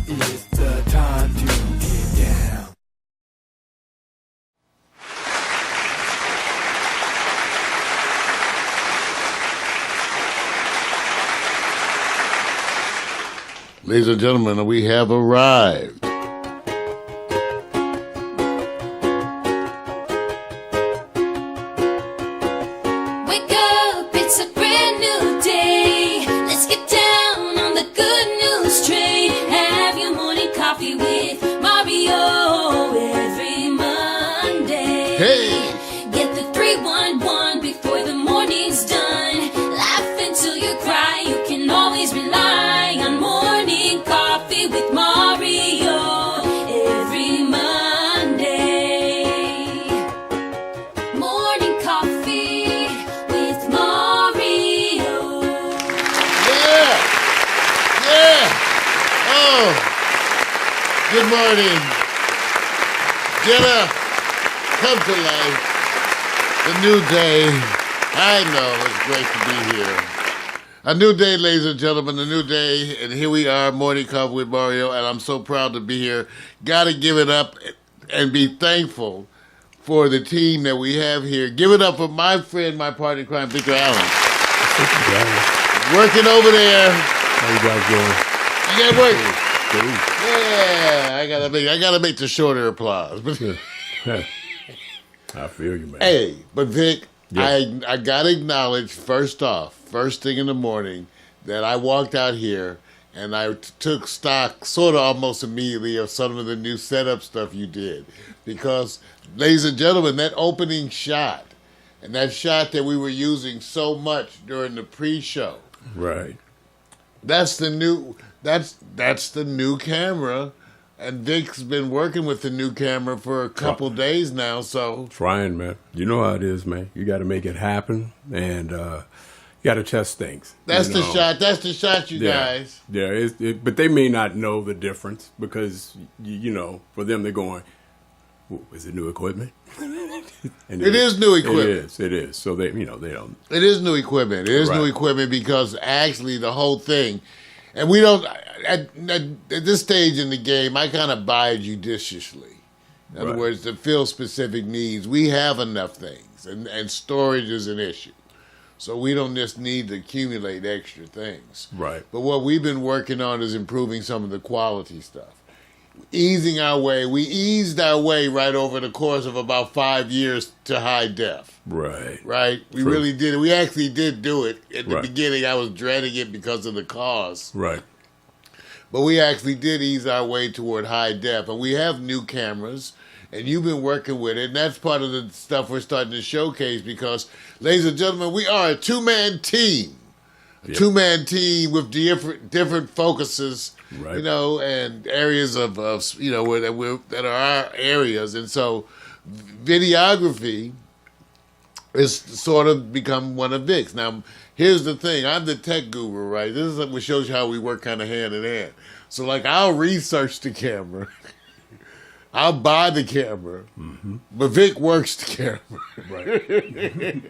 It's the time to get down. Ladies and gentlemen, we have arrived. Wake up, it's a brand new day. Let's get down on the good news train. Have your morning coffee with Mario every Monday. Hey! Get the 311 before the morning's done. Laugh until you cry. You can always rely on morning coffee with Mario every Monday. Morning coffee with Mario. Yeah! Yeah! Oh! Good morning. Get up. Come to life. A new day. I know, it's great to be here. A new day, ladies and gentlemen, a new day, and here we are, Morning Coffee with Mario, and I'm so proud to be here. Gotta give it up and be thankful for the team that we have here. Give it up for my friend, my partner in crime, Victor Allen. Working over there. How you guys doing? You got work. Cool. Yeah, I gotta make the shorter applause. I feel you, man. Hey, but Vic, Yeah. I gotta acknowledge first off, first thing in the morning, that I walked out here and I took stock sort of almost immediately of some of the new setup stuff you did. Because, ladies and gentlemen, that opening shot and that shot that we were using so much during the pre-show, Right. that's the new camera. And Vic's been working with the new camera for a couple days now, so Trying, man. You know how it is, man. You got to make it happen, and you got to test things. that's you the know. shot. That's the shot, you guys. Yeah, but they may not know the difference because, you know, for them, they're going, is it new equipment? And It is new equipment. It is. So, they don't. It is new equipment. It is new Right. equipment because actually the whole thing, and we don't, at this stage in the game, I kind of buy judiciously. In other Right. words, to fill specific needs, we have enough things, and storage is an issue. So we don't just need to accumulate extra things. Right. But what we've been working on is improving some of the quality stuff. Easing our way. We eased our way right over the course of about 5 years to high def. Right. Right? We True. really did it. We actually did do it. At the Right. beginning, I was dreading it because of the cost. Right. But we actually did ease our way toward high def. And we have new cameras, and you've been working with it. And that's part of the stuff we're starting to showcase because, ladies and gentlemen, we are a two-man team. Yep. Two-man team with different focuses, Right. you know, and areas of you know, that are our areas. And so videography is sort of become one of Vic's. Now, here's the thing. I'm the tech guru, right? This is what shows you how we work kind of hand in hand. So, like, I'll research the camera. I'll buy the camera. But Vic works the camera. Right.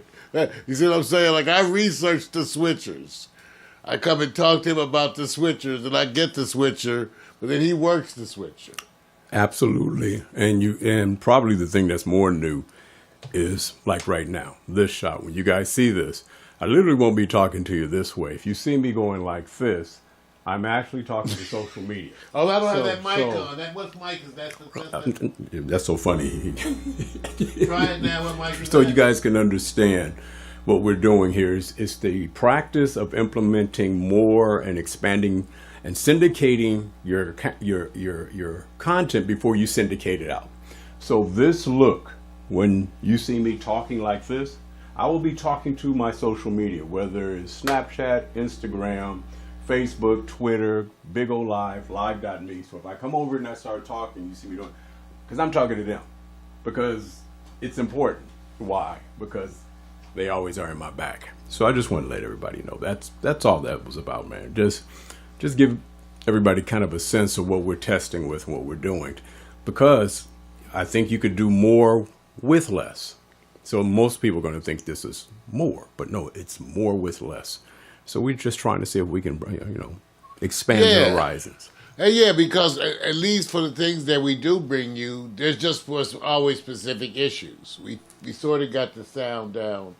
You see what I'm saying? Like, I research the switchers. I come and talk to him about the switchers, and I get the switcher, but then he works the switcher. Absolutely. And probably the thing that's more new is like right now, this shot. When you guys see this, I literally won't be talking to you this way. If you see me going like this, I'm actually talking to social media. Oh, I don't have So- that mic so- on. What mic is that? That's so funny. Try it now. What mic is So that? you guys can understand what we're doing here is the practice of implementing more and expanding and syndicating your content before you syndicate it out. So this look, when you see me talking like this, I will be talking to my social media, whether it's Snapchat, Instagram, Facebook, Twitter, Big O Live, live.me. So if I come over and I start talking, you see me doing, because I'm talking to them, because it's important. Why? Because they always are in my back. So I just want to let everybody know that's all that was about, man. Just give everybody kind of a sense of what we're testing with and what we're doing, because I think you could do more with less. So most people are going to think this is more, but no, it's more with less. So we're just trying to see if we can, expand the horizons. And yeah, because at least for the things that we do bring you, there's just was always specific issues. We sort of got the sound down,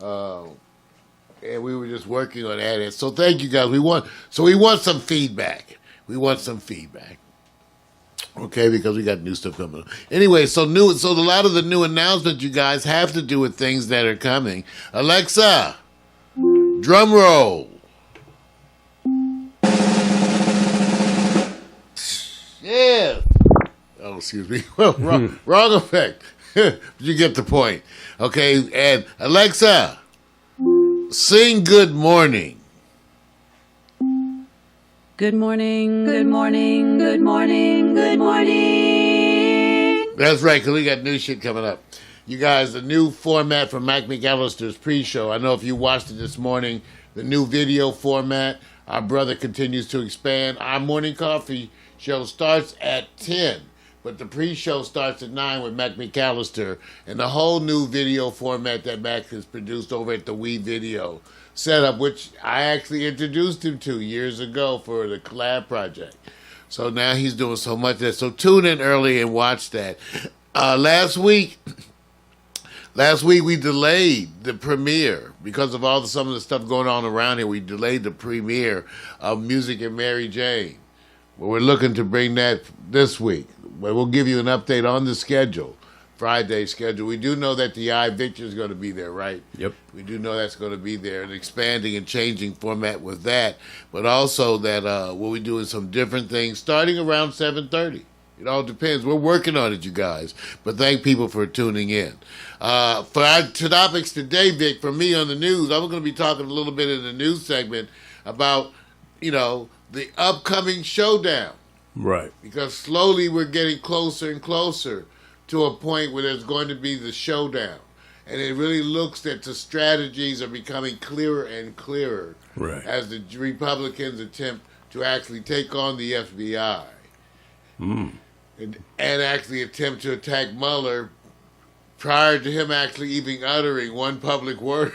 and we were just working on that. So thank you guys. We want some feedback. We want some feedback. Okay, because we got new stuff coming up. Anyway, so a lot of the new announcements you guys have to do with things that are coming. Alexa, drum roll. Yeah. Oh, excuse me. Well, wrong effect. You get the point. Okay, and Alexa, sing Good Morning. Good morning, good morning, good morning, good morning. That's right, because we got new shit coming up. You guys, the new format for Mac McAllister's pre-show. I know if you watched it this morning, the new video format, our brother continues to expand. Our morning coffee show starts at 10, but the pre-show starts at 9 with Mac McAllister and the whole new video format that Mac has produced over at the We Video setup, which I actually introduced him to years ago for the collab project. So now he's doing so much of that. So tune in early and watch that. Last week we delayed the premiere because of some of the stuff going on around here. We delayed the premiere of Music and Mary Jane. Well, we're looking to bring that this week. But we'll give you an update on the schedule, Friday schedule. We do know that the Victor is going to be there, right? Yep. We do know that's going to be there, and expanding and changing format with that. But also that we'll be doing some different things starting around 7:30. It all depends. We're working on it, you guys. But thank people for tuning in. For our topics today, Vic, for me on the news, I'm going to be talking a little bit in the news segment about, the upcoming Showdown. Right. Because slowly we're getting closer and closer to a point where there's going to be the Showdown. And it really looks that the strategies are becoming clearer and clearer as the Republicans attempt to actually take on the FBI. And actually attempt to attack Mueller prior to him actually even uttering one public word.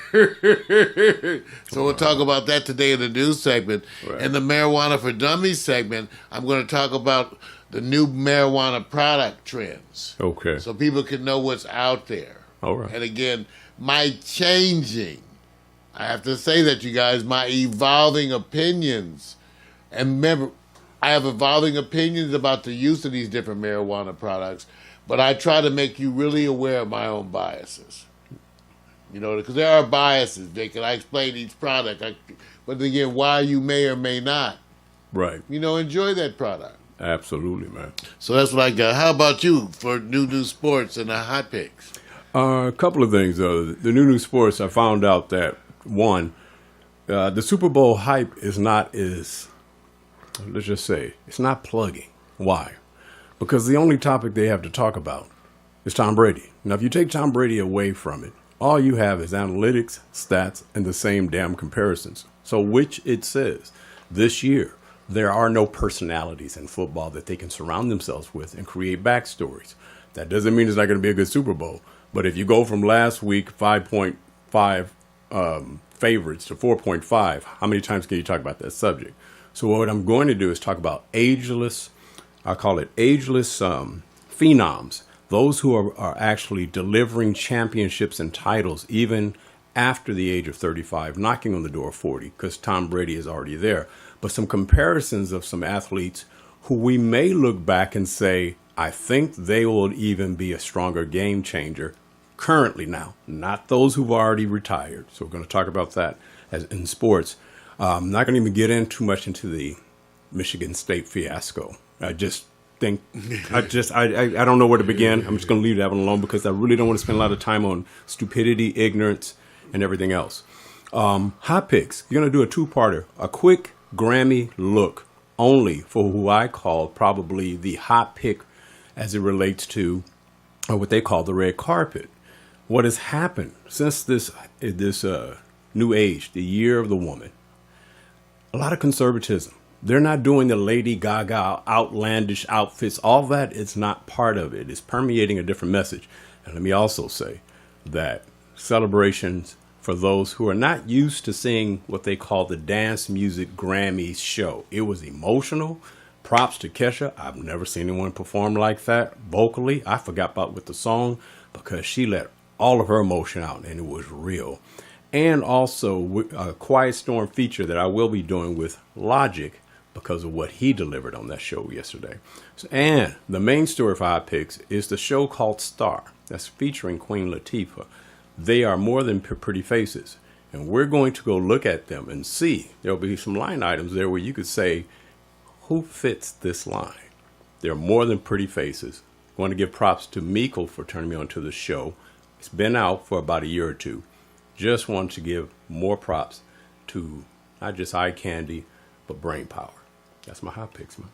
So we'll talk about that today in the news segment. In the Marijuana for Dummies segment, I'm going to talk about the new marijuana product trends. Okay. So people can know what's out there. All right. And again, my changing, I have to say that, you guys, my evolving opinions. And remember, I have evolving opinions about the use of these different marijuana products, but I try to make you really aware of my own biases. Because there are biases, Vic, and I explain each product. But again, why you may or may not, enjoy that product. Absolutely, man. So that's what I got. How about you for new sports and the hot picks? A couple of things. The new sports, I found out that, one, the Super Bowl hype is not as, let's just say, it's not plugging. Why? Because the only topic they have to talk about is Tom Brady. Now, if you take Tom Brady away from it, all you have is analytics, stats, and the same damn comparisons. So which it says, this year, there are no personalities in football that they can surround themselves with and create backstories. That doesn't mean it's not going to be a good Super Bowl. But if you go from last week, 5.5 favorites to 4.5, how many times can you talk about that subject? So what I'm going to do is talk about ageless, I call it ageless phenoms, those who are actually delivering championships and titles even after the age of 35, knocking on the door of 40, because Tom Brady is already there. But some comparisons of some athletes who we may look back and say, I think they will even be a stronger game changer currently now, not those who've already retired. So we're going to talk about that as in sports. I'm not going to even get in too much into the Michigan State fiasco. I just think, I don't know where to begin. I'm just going to leave that one alone because I really don't want to spend a lot of time on stupidity, ignorance, and everything else. Hot picks. You're going to do a two-parter, a quick Grammy look only for who I call probably the hot pick as it relates to what they call the red carpet. What has happened since this new age, the year of the woman? A lot of conservatism. They're not doing the Lady Gaga outlandish outfits. All that is not part of it. It's permeating a different message. And let me also say that celebrations for those who are not used to seeing what they call the dance music Grammys show. It was emotional, Props to Kesha. I've never seen anyone perform like that vocally. I forgot about with the song because she let all of her emotion out and it was real. And also a Quiet Storm feature that I will be doing with Logic because of what he delivered on that show yesterday. And the main story for PiXX is the show called Star. That's featuring Queen Latifah. They are more than pretty faces. And we're going to go look at them and see. There'll be some line items there where you could say, who fits this line? They're more than pretty faces. I want to give props to Miko for turning me on to the show. It's been out for about a year or two. Just want to give more props to not just eye candy, but brain power. That's my hot picks, man.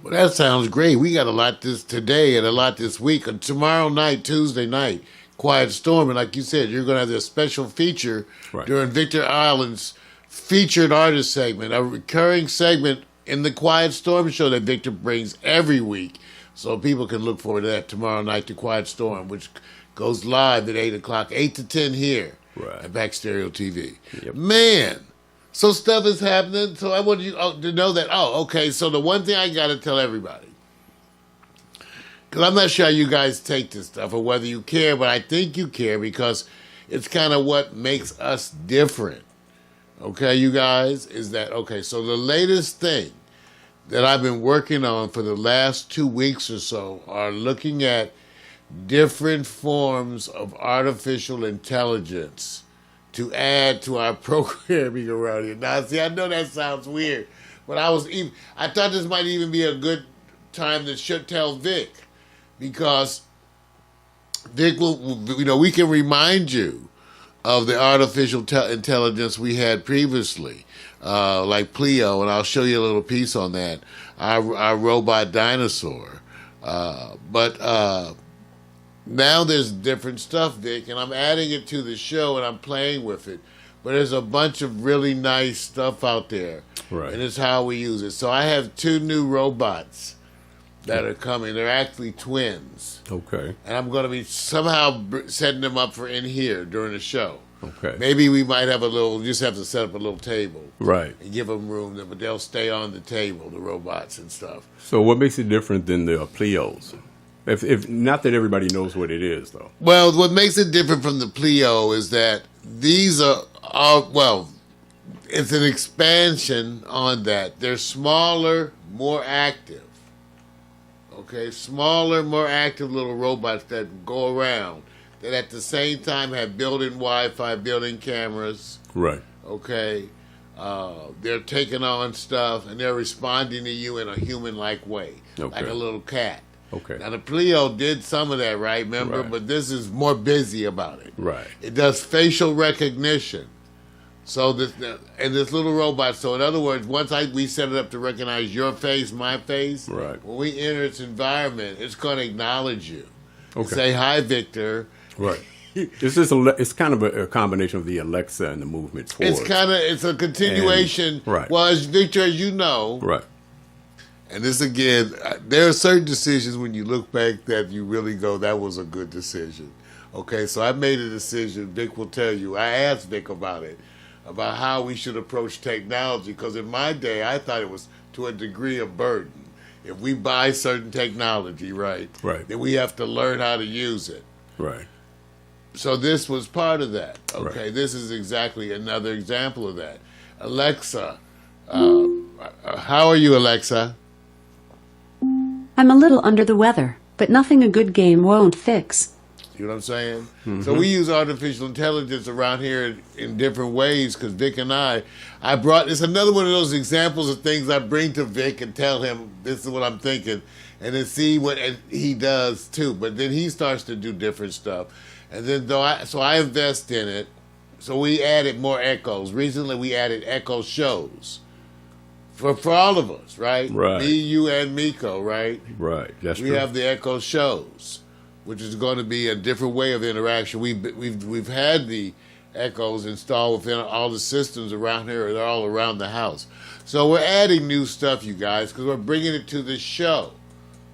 Well, that sounds great. We got a lot this today and a lot this week. And tomorrow night, Tuesday night, Quiet Storm. And like you said, you're going to have this special feature during Victor Island's featured artist segment, a recurring segment in the Quiet Storm show that Victor brings every week. So people can look forward to that tomorrow night, the Quiet Storm, which goes live at 8 o'clock, 8 to 10 here at Pax Stereo TV. Yep. Man, so stuff is happening. So I want you to know that, okay, so the one thing I got to tell everybody, because I'm not sure how you guys take this stuff or whether you care, but I think you care because it's kind of what makes us different. Okay, you guys, is that, so the latest thing that I've been working on for the last 2 weeks or so are looking at different forms of artificial intelligence to add to our programming around here. Now, see, I know that sounds weird, but I thought this might even be a good time to tell Vic, because Vic will, we can remind you of the artificial intelligence we had previously, like Pleo, and I'll show you a little piece on that, our robot dinosaur. But now there's different stuff, Vic, and I'm adding it to the show and I'm playing with it. But there's a bunch of really nice stuff out there, and it's how we use it. So I have 2 new robots that are coming. They're actually twins. Okay. And I'm going to be somehow setting them up for in here during the show. Okay. Maybe we might have just have to set up a little table. Right. And give them room, but they'll stay on the table, the robots and stuff. So what makes it different than the Pleos? If not that everybody knows what it is, though. Well, what makes it different from the Pleo is that these are it's an expansion on that. They're smaller, more active. Okay, smaller, more active little robots that go around that at the same time have built-in Wi-Fi, built-in cameras. Right. Okay. They're taking on stuff and they're responding to you in a human-like way, like a little cat. Okay. Now, the Pleo did some of that, right? Remember? Right. But this is more busy about it. Right. It does facial recognition. So this little robot. So in other words, once we set it up to recognize your face, my face. Right. When we enter its environment, it's going to acknowledge you. Okay. Say hi, Victor. Right. It's kind of a combination of the Alexa and the movement forward. It's a continuation. Right. Well, as Victor, as you know. Right. And this again, there are certain decisions when you look back that you really go, that was a good decision. Okay, so I made a decision. Vic will tell you. I asked Vic about it, about how we should approach technology, because in my day, I thought it was to a degree of burden. If we buy certain technology, right, then we have to learn how to use it. Right. So this was part of that. Okay, Right. This is exactly another example of that. Alexa, how are you, Alexa? I'm a little under the weather, but nothing a good game won't fix. You know what I'm saying? Mm-hmm. So we use artificial intelligence around here in different ways because Vic and I brought, it's another one of those examples of things I bring to Vic and tell him this is what I'm thinking and then see what he does too. But then he starts to do different stuff. And then so I invest in it. So we added more echoes. Recently we added echo shows. For all of us, right? Right. Me, you, and Miko, right? Right. That's we true. have the echo shows, which is going to be a different way of interaction. We've had the echoes installed within all the systems around here. They're all around the house. So we're adding new stuff, you guys, because we're bringing it to the show.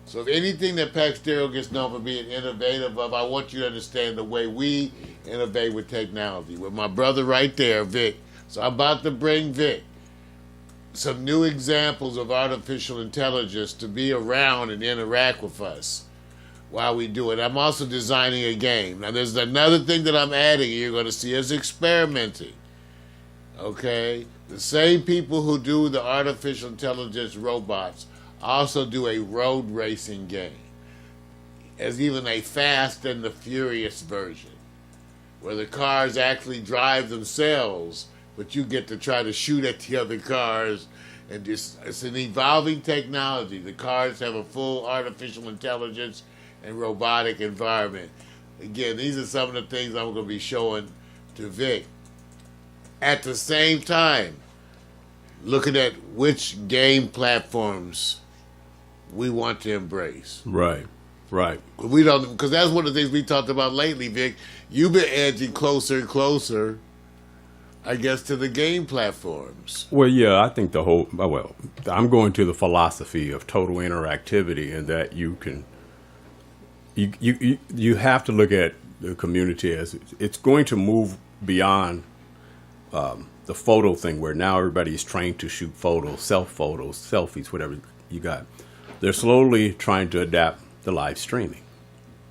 So if anything that Pax Stereo gets known for being innovative of, I want you to understand the way we innovate with technology. With my brother right there, Vic. So I'm about to bring Vic some new examples of artificial intelligence to be around and interact with us while we do it. I'm also designing a game. Now, there's another thing that I'm adding, and you're going to see us experimenting. Okay? The same people who do the artificial intelligence robots also do a road racing game. As even a Fast and the Furious version, where the cars actually drive themselves, but you get to try to shoot at the other cars. And it's an evolving technology. The cars have a full artificial intelligence and robotic environment. Again, these are some of the things I'm going to be showing to Vic. At the same time, looking at which game platforms we want to embrace. Right. We don't, because that's one of the things we talked about lately, Vic. You've been edging closer and closer, I guess, to the game platforms. Well, yeah, I think I'm going to the philosophy of total interactivity, and that you can, you have to look at the community as it's going to move beyond the photo thing, where now everybody is trained to shoot photos, selfies, whatever you got. They're slowly trying to adapt the live streaming.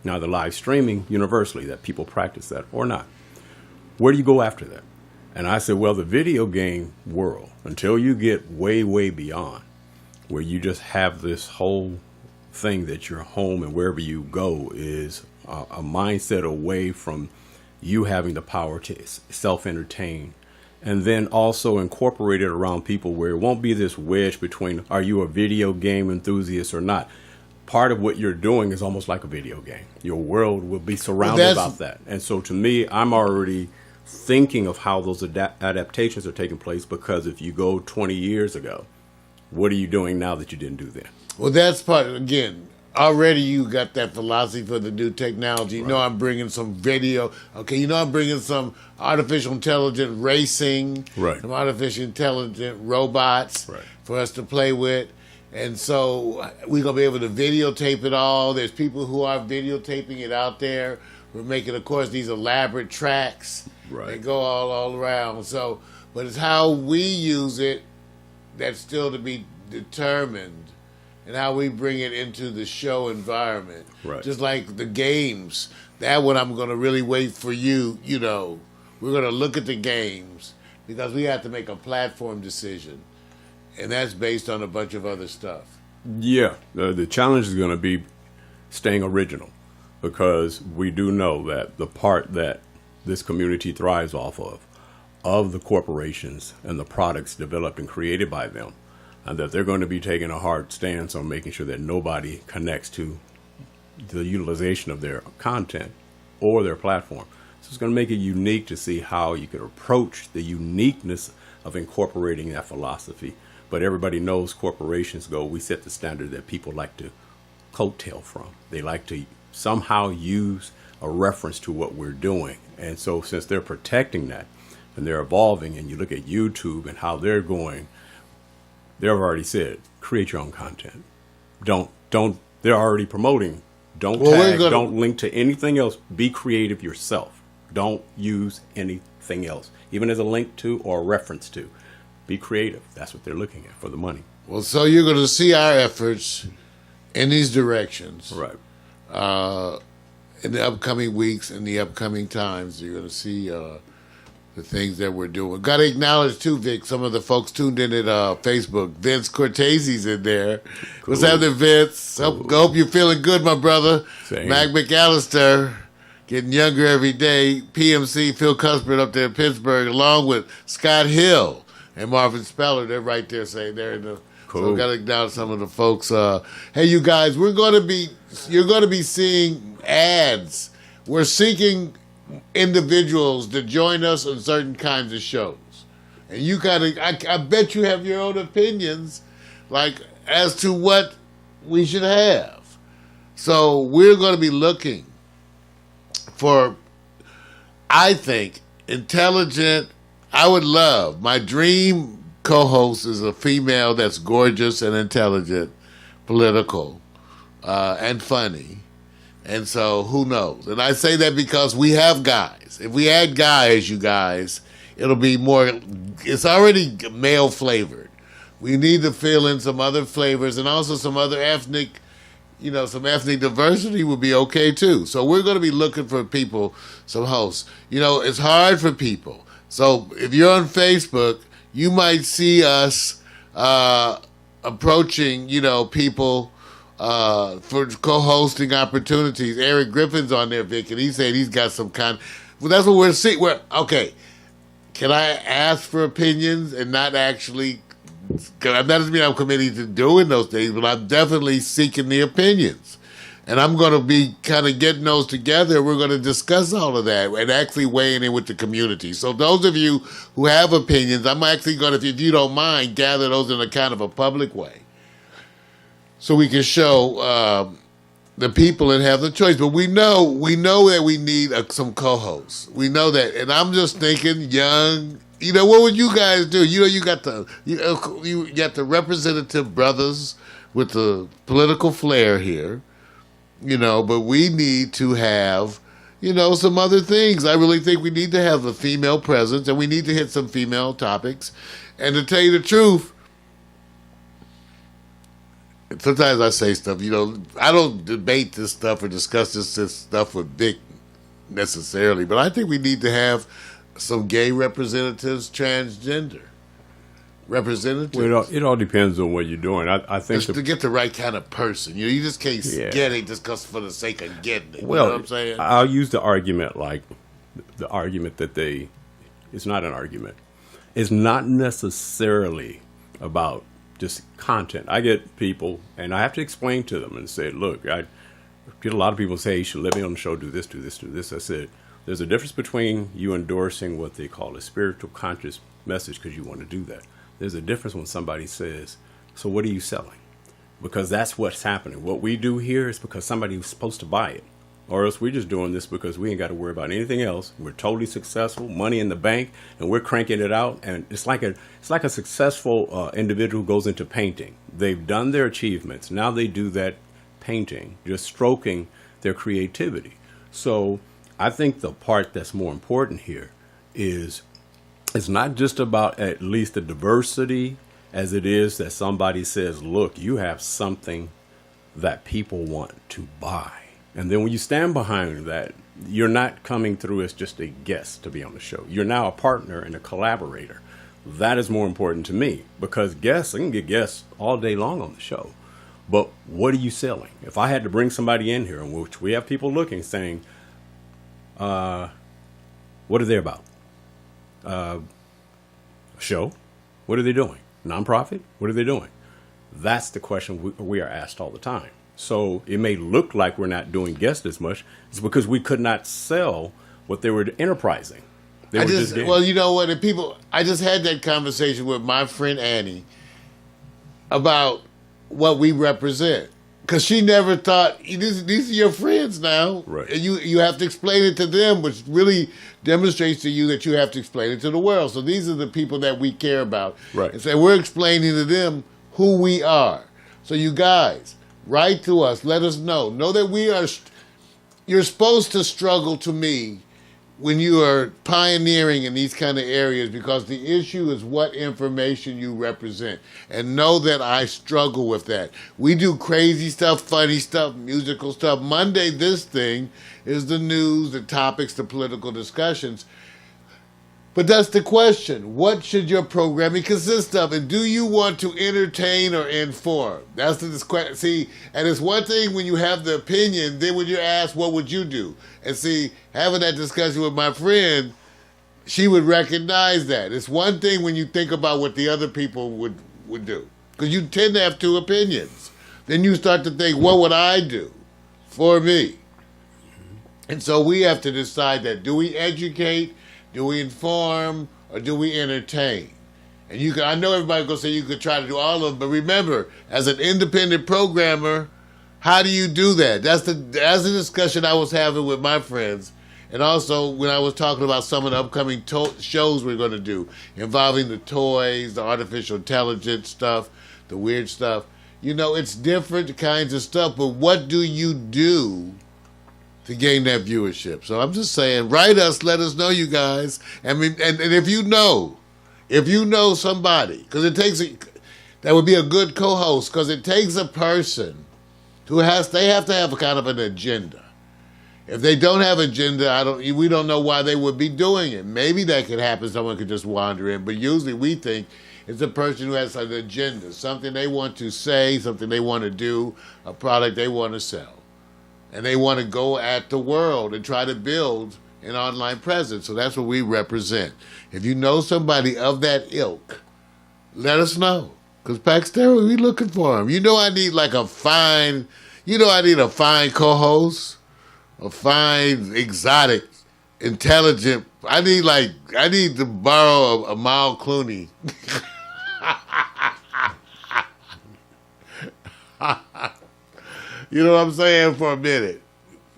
Now, the live streaming universally, that people practice that or not. Where do you go after that? And I said, well, the video game world, until you get way, way beyond, where you just have this whole thing that your home and wherever you go is a mindset away from you having the power to self-entertain, and then also incorporate it around people where it won't be this wedge between, are you a video game enthusiast or not? Part of what you're doing is almost like a video game. Your world will be surrounded about that. And so to me, I'm already thinking of how those adaptations are taking place, because if you go 20 years ago, what are you doing now that you didn't do then? Well, that's part, again, already you got that philosophy for the new technology. You know, I'm bringing some video. Okay, you know, I'm bringing some artificial intelligent racing, some artificial intelligent robots for us to play with. And so we're going to be able to videotape it all. There's people who are videotaping it out there. We're making, of course, these elaborate tracks that go all around. So, but it's how we use it that's still to be determined, and how we bring it into the show environment. Just like the games. That one I'm going to really wait for you. You know, we're going to look at the games because we have to make a platform decision. And that's based on a bunch of other stuff. Yeah, the challenge is going to be staying original, because we do know that the part that this community thrives off of the corporations and the products developed and created by them, and that they're going to be taking a hard stance on making sure that nobody connects to the utilization of their content or their platform. So it's going to make it unique to see how you could approach the uniqueness of incorporating that philosophy. But everybody knows corporations go, we set the standard that people like to coattail from. They like to somehow use a reference to what we're doing. And so since they're protecting that and they're evolving, and you look at YouTube and how they're going, they've already said, create your own content. They're already promoting, don't tag, don't link to anything else. Be creative yourself. Don't use anything else, even as a link to or a reference to. Be creative. That's what they're looking at for the money. Well, so you're going to see our efforts in these directions. In the upcoming weeks, in the upcoming times, you're going to see the things that we're doing. Got to acknowledge, too, Vic, some of the folks tuned in at Facebook. Vince Cortese's in there. Cool. What's happening, Vince? Cool. Hope you're feeling good, my brother. Same. Mac McAllister, getting younger every day. PMC, Phil Cuthbert up there in Pittsburgh, along with Scott Hill and Marvin Speller. They're right there saying they're in the... Cool. So got to acknowledge some of the folks. Hey, you guys, you're going to be seeing ads. We're seeking individuals to join us on certain kinds of shows. And you I bet you have your own opinions, like, as to what we should have. So we're going to be looking for, I think, intelligent, I would love, my dream co-host is a female that's gorgeous and intelligent, political, and funny. And so, who knows? And I say that because we have guys. If we add guys, you guys, it'll be more, it's already male flavored. We need to fill in some other flavors and also some other ethnic, some ethnic diversity would be okay too. So we're going to be looking for people, some hosts. It's hard for people. So if you're on Facebook, you might see us approaching, people for co-hosting opportunities. Eric Griffin's on there, Vic, and he said he's got some kind. Well, that's what we're seeing. Okay, can I ask for opinions and not actually? That doesn't mean I'm committed to doing those things, but I'm definitely seeking the opinions. And I'm going to be kind of getting those together. We're going to discuss all of that and actually weighing in with the community. So those of you who have opinions, I'm actually going to, if you don't mind, gather those in a kind of a public way. So we can show the people and have the choice. But we know that we need some co-hosts. We know that. And I'm just thinking young. What would you guys do? You got the representative brothers with the political flair here, but we need to have, some other things. I really think we need to have a female presence, and we need to hit some female topics. And to tell you the truth, sometimes I say stuff, I don't debate this stuff or discuss this stuff with Vic necessarily, but I think we need to have some gay representatives, transgender representatives. Well, it all depends on what you're doing. I think to get the right kind of person. You just can't get it just because for the sake of getting it. Well, you know what I'm saying? I'll use the argument that it's not an argument. It's not necessarily about just content. I get people, and I have to explain to them and say, look, I get a lot of people say, you should let me on the show, do this, do this, do this. I said, there's a difference between you endorsing what they call a spiritual conscious message because you want to do that. There's a difference when somebody says, so what are you selling? Because that's what's happening. What we do here is because somebody was supposed to buy it. Or else we're just doing this because we ain't got to worry about anything else. We're totally successful, money in the bank, and we're cranking it out. And it's like a successful individual who goes into painting. They've done their achievements. Now they do that painting, just stroking their creativity. So I think the part that's more important here is it's not just about at least the diversity as it is that somebody says, look, you have something that people want to buy. And then when you stand behind that, you're not coming through as just a guest to be on the show. You're now a partner and a collaborator. That is more important to me because guests, I can get guests all day long on the show. But what are you selling? If I had to bring somebody in here, in which we have people looking, saying, what are they about? A show? What are they doing? Nonprofit? What are they doing? That's the question we are asked all the time. So it may look like we're not doing guests as much. It's because we could not sell what they were enterprising. Well, you know what? I just had that conversation with my friend Annie about what we represent. Because she never thought, these are your friends now. Right. And you have to explain it to them, which really demonstrates to you that you have to explain it to the world. So these are the people that we care about. Right. And so we're explaining to them who we are. So you guys, write to us. Let us know. Know that you're supposed to struggle to me when you are pioneering in these kind of areas because the issue is what information you represent. And know that I struggle with that. We do crazy stuff, funny stuff, musical stuff. Monday, this thing is the news, the topics, the political discussions. But that's the question. What should your programming consist of? And do you want to entertain or inform? That's the question. See, and it's one thing when you have the opinion, then when you're asked, what would you do? And see, having that discussion with my friend, she would recognize that. It's one thing when you think about what the other people would do. Because you tend to have two opinions. Then you start to think, what would I do for me? And so we have to decide that. Do we educate? Do we inform or do we entertain? And I know everybody's going to say you could try to do all of them, but remember, as an independent programmer, how do you do that? That's the discussion I was having with my friends. And also when I was talking about some of the upcoming shows we're going to do involving the toys, the artificial intelligence stuff, the weird stuff. It's different kinds of stuff, but what do you do to gain that viewership? So I'm just saying, write us, let us know, you guys. And if you know somebody, because that would be a good co-host, because it takes a person who they have to have a kind of an agenda. If they don't have agenda, we don't know why they would be doing it. Maybe that could happen. Someone could just wander in, but usually we think it's a person who has an agenda, something they want to say, something they want to do, a product they want to sell. And they want to go at the world and try to build an online presence. So that's what we represent. If you know somebody of that ilk, let us know. Because Pax Stereo, we looking for them. I need like a fine co-host, a fine, exotic, intelligent. I need to borrow a Mal Clooney. You know what I'm saying? For a minute.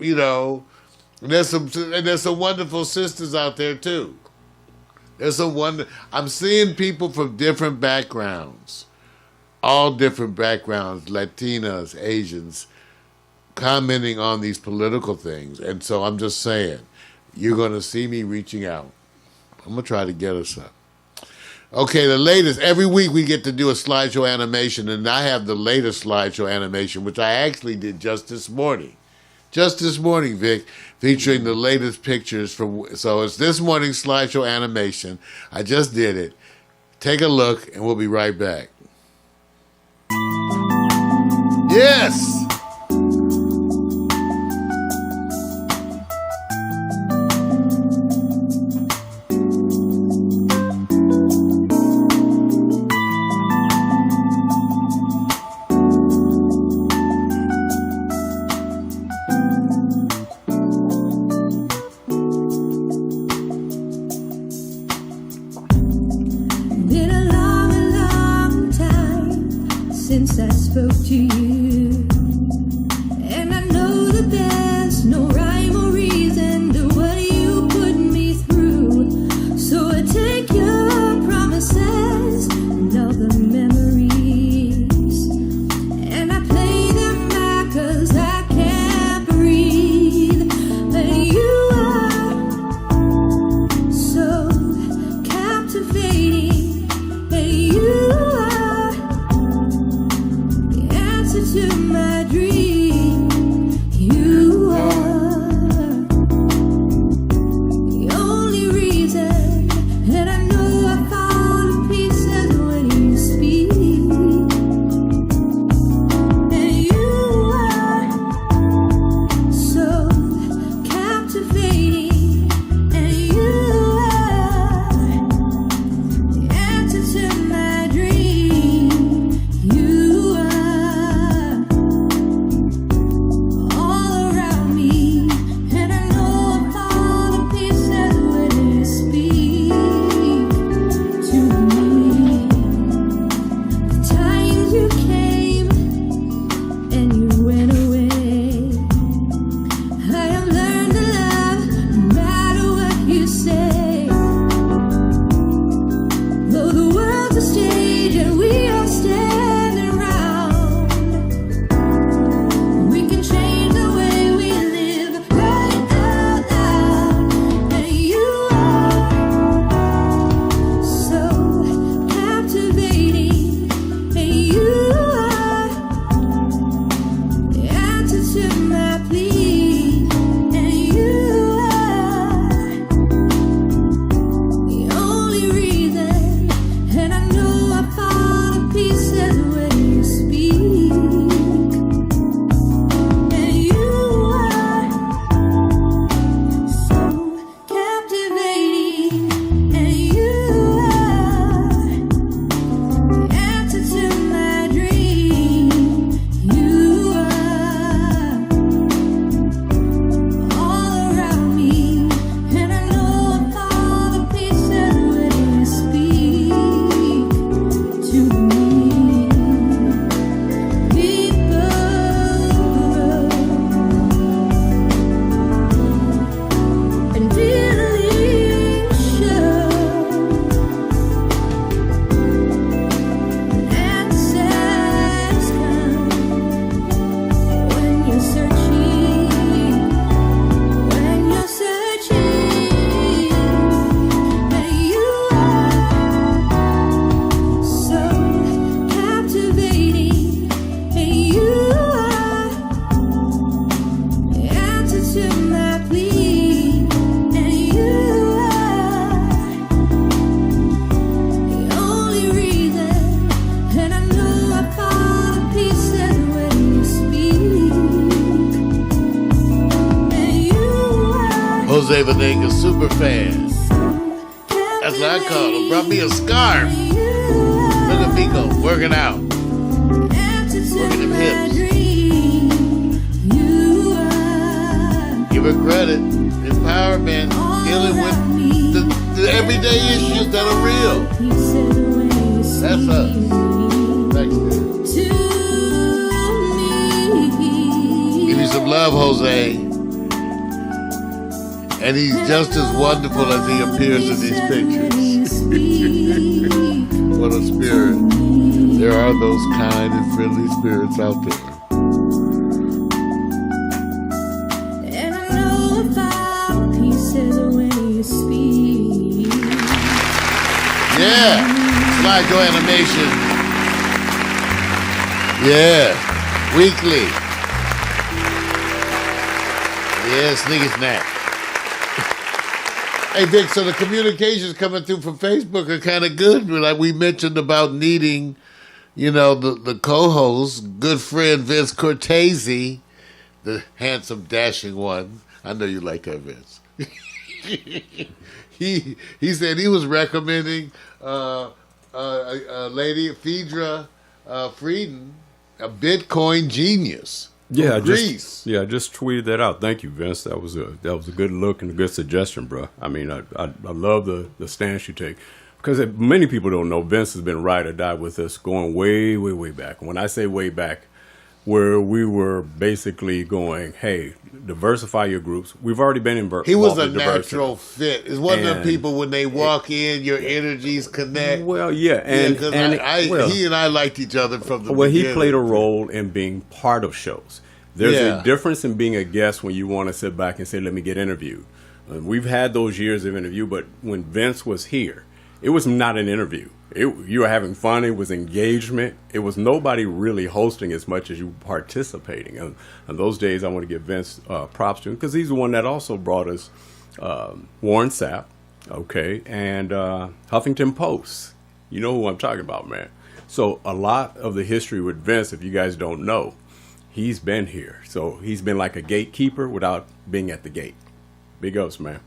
And there's some wonderful sisters out there too. I'm seeing people from different backgrounds. All different backgrounds, Latinas, Asians, commenting on these political things. And so I'm just saying, you're going to see me reaching out. I'm going to try to get us up. Okay, the latest. Every week we get to do a slideshow animation, and I have the latest slideshow animation, which I actually did just this morning. Just this morning, Vic, featuring the latest pictures so it's this morning's slideshow animation. I just did it. Take a look, and we'll be right back. Yes! Been a long, long time since I spoke to you, and I know that there's no rhyme or reason to what you put me through. So I take your promises and all the memories, and I play them back 'cause I can't breathe. But you are so captivating, and you are the answer to my dream. You are the only reason that I know I fall to pieces when you speak. And you are so captivating, and you are the answer to my dream. You are. Jose Venegas super fan. That's what I call him. Brought me a scarf. Look at me go, working out. Working them hips. Give her credit. Empowerment. Dealing with the everyday issues that are real. That's us. Pax Stereo. Give me some love, Jose. And he's just as wonderful as he appears in these pictures. What a spirit. There are those kind and friendly spirits out there. And I know if our pieces when you speak. Yeah. Slideshow animation. Yeah. Weekly. Yeah, sneaky snack. Hey, Vic, so the communications coming through from Facebook are kind of good. Like we mentioned about needing, the co-host, good friend Vince Cortese, the handsome, dashing one. I know you like that, Vince. He said he was recommending a lady, Phaedra Frieden, a Bitcoin genius. Yeah, Greece. I just tweeted that out. Thank you, Vince. That was a good look and a good suggestion, bro. I mean, I love the stance you take, because many people don't know Vince has been ride or die with us going way, way, way back. When I say way back, where we were basically going, hey, diversify your groups. We've already been in He was a natural fit. It's one of the people when they walk in, your energies connect. Well, yeah, and he and I liked each other from the beginning. He played a role in being part of shows. There's a difference in being a guest when you want to sit back and say, let me get interviewed. We've had those years of interview, but when Vince was here, it was not an interview. You were having fun. It was engagement. It was nobody really hosting as much as you participating. And those days, I want to give Vince props to him, because he's the one that also brought us Warren Sapp, okay, and Huffington Post. You know who I'm talking about, man. So a lot of the history with Vince, if you guys don't know, he's been here. So he's been like a gatekeeper without being at the gate. Big ups, man.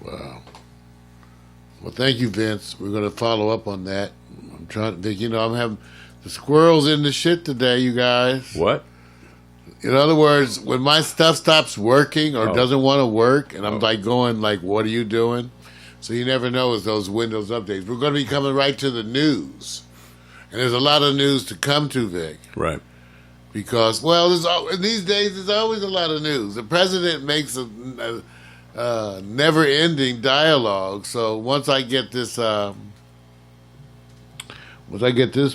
Wow. Well, thank you, Vince. We're going to follow up on that. I'm trying to think, I'm having the squirrels in the shit today, you guys. What? In other words, when my stuff stops working or doesn't want to work, and I'm going, what are you doing? So you never know with those Windows updates. We're going to be coming right to the news. And there's a lot of news to come to, Vic. Right. Because, these days, there's always a lot of news. The president makes a never-ending dialogue. So once I get this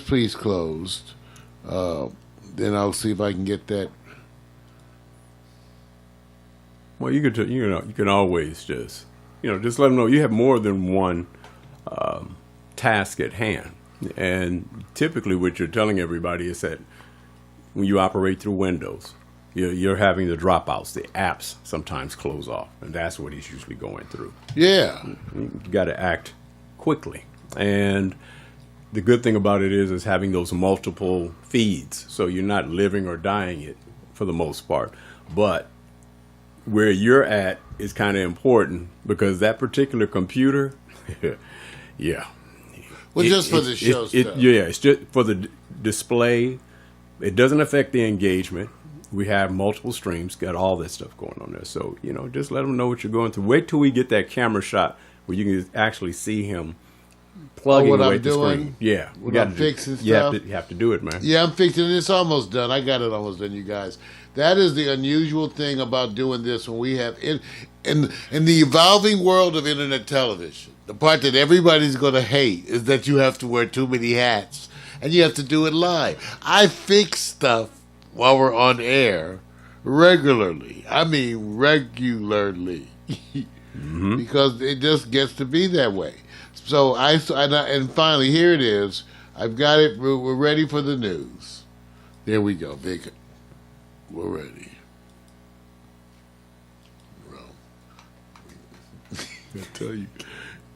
piece closed, then I'll see if I can get that. Well, you can always just let them know you have more than one task at hand. And typically, what you're telling everybody is that when you operate through Windows, you're having the dropouts. The apps sometimes close off, and that's what he's usually going through. Yeah. You got to act quickly. And the good thing about it is having those multiple feeds, so you're not living or dying it for the most part. But where you're at is kind of important, because that particular computer, yeah. Well, just for the show stuff. It's just for the display. It doesn't affect the engagement. We have multiple streams, got all that stuff going on there. So, just let them know what you're going through. Wait till we get that camera shot where you can actually see him plugging away the screen. Yeah. What I'm fixing stuff. You have to do it, man. Yeah, I'm fixing it. It's almost done. I got it almost done, you guys. That is the unusual thing about doing this when we have, in the evolving world of internet television, the part that everybody's going to hate is that you have to wear too many hats. And you have to do it live. I fix stuff while we're on air regularly. I mean, regularly. Because it just gets to be that way. So and finally, here it is. I've got it. We're ready for the news. There we go, Vic. We're ready. Well, I tell you,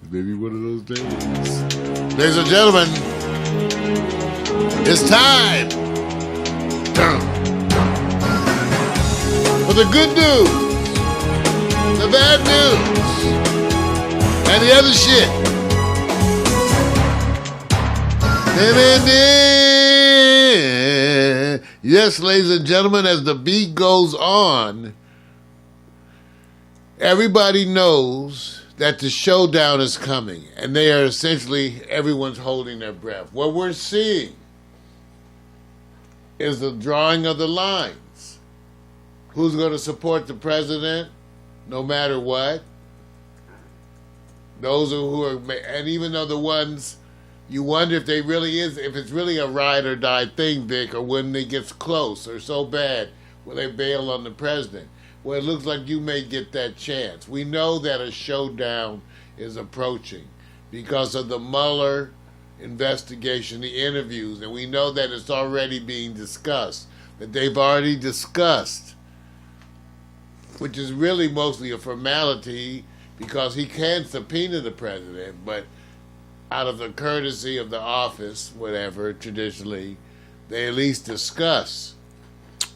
maybe one of those days. Ladies and gentlemen, it's time for the good news. the bad news, and the other shit. Yes, ladies and gentlemen, as the beat goes on, everybody knows that the showdown is coming, and they are essentially, everyone's holding their breath. What we're seeing is the drawing of the lines. Who's going to support the president no matter what? Those who are, and even though the ones, you wonder if it's really a ride or die thing, Vic, or when it gets close or so bad, will they bail on the president? Well, it looks like you may get that chance. We know that a showdown is approaching because of the Mueller investigation, the interviews, and we know that it's already being discussed, that they've already discussed, which is really mostly a formality because he can subpoena the president, but out of the courtesy of the office, whatever, traditionally, they at least discuss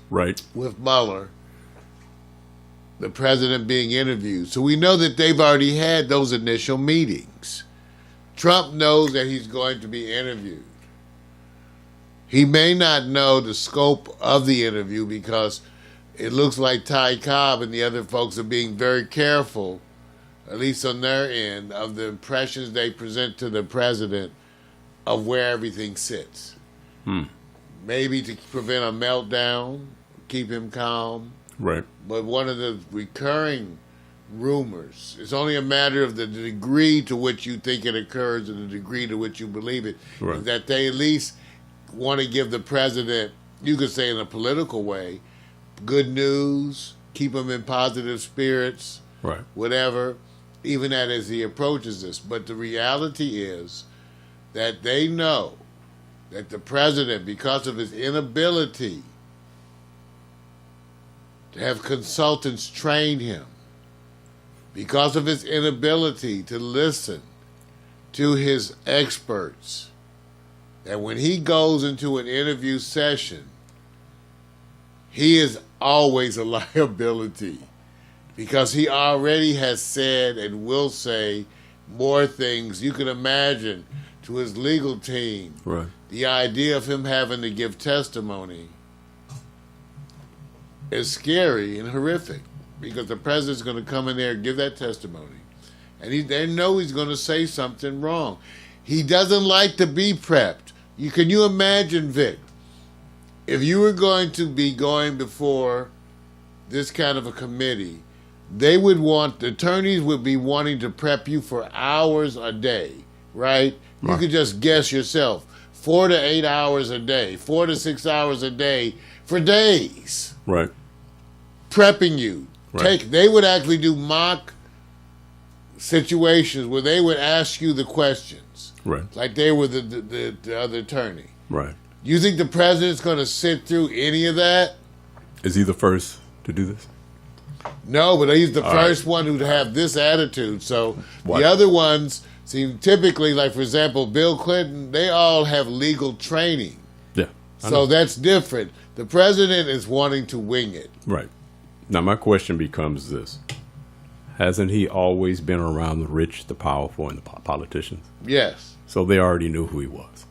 Right. with Mueller the president being interviewed. So we know that they've already had those initial meetings. Trump knows that he's going to be interviewed. He may not know the scope of the interview because it looks like Ty Cobb and the other folks are being very careful, at least on their end, of the impressions they present to the president of where everything sits. Maybe to prevent a meltdown, keep him calm. Right. But one of the recurring rumors, it's only a matter of the degree to which you think it occurs and the degree to which you believe it, Right. is that they at least want to give the president, you could say in a political way, good news, keep him in positive spirits, Right. whatever, even as he approaches this. But the reality is that they know that the president, because of his inability to have consultants train him, because of his inability to listen to his experts, that when he goes into an interview session, he is always a liability because he already has said and will say more things. You can imagine to his legal team, Right. the idea of him having to give testimony is scary and horrific because the president's going to come in there and give that testimony. And they know he's going to say something wrong. He doesn't like to be prepped. Can you imagine, Vic, if you were going to be going before this kind of a committee, the attorneys would be wanting to prep you for hours a day, right? You could just guess yourself, 4 to 8 hours a day, 4 to 6 hours a day for days. Right. Prepping you. Right. They would actually do mock situations where they would ask you the questions. Right. Like they were the other attorney. Right. You think the president's going to sit through any of that? Is he the first to do this? No, but he's the All first right. one who'd have this attitude. So What? the other ones seem typically, like for example, Bill Clinton, they all have legal training. Yeah. I So know. that's different. The president is wanting to wing it. Right. Now, my question becomes this. Hasn't he always been around the rich, the powerful, and the politicians? Yes. So they already knew who he was.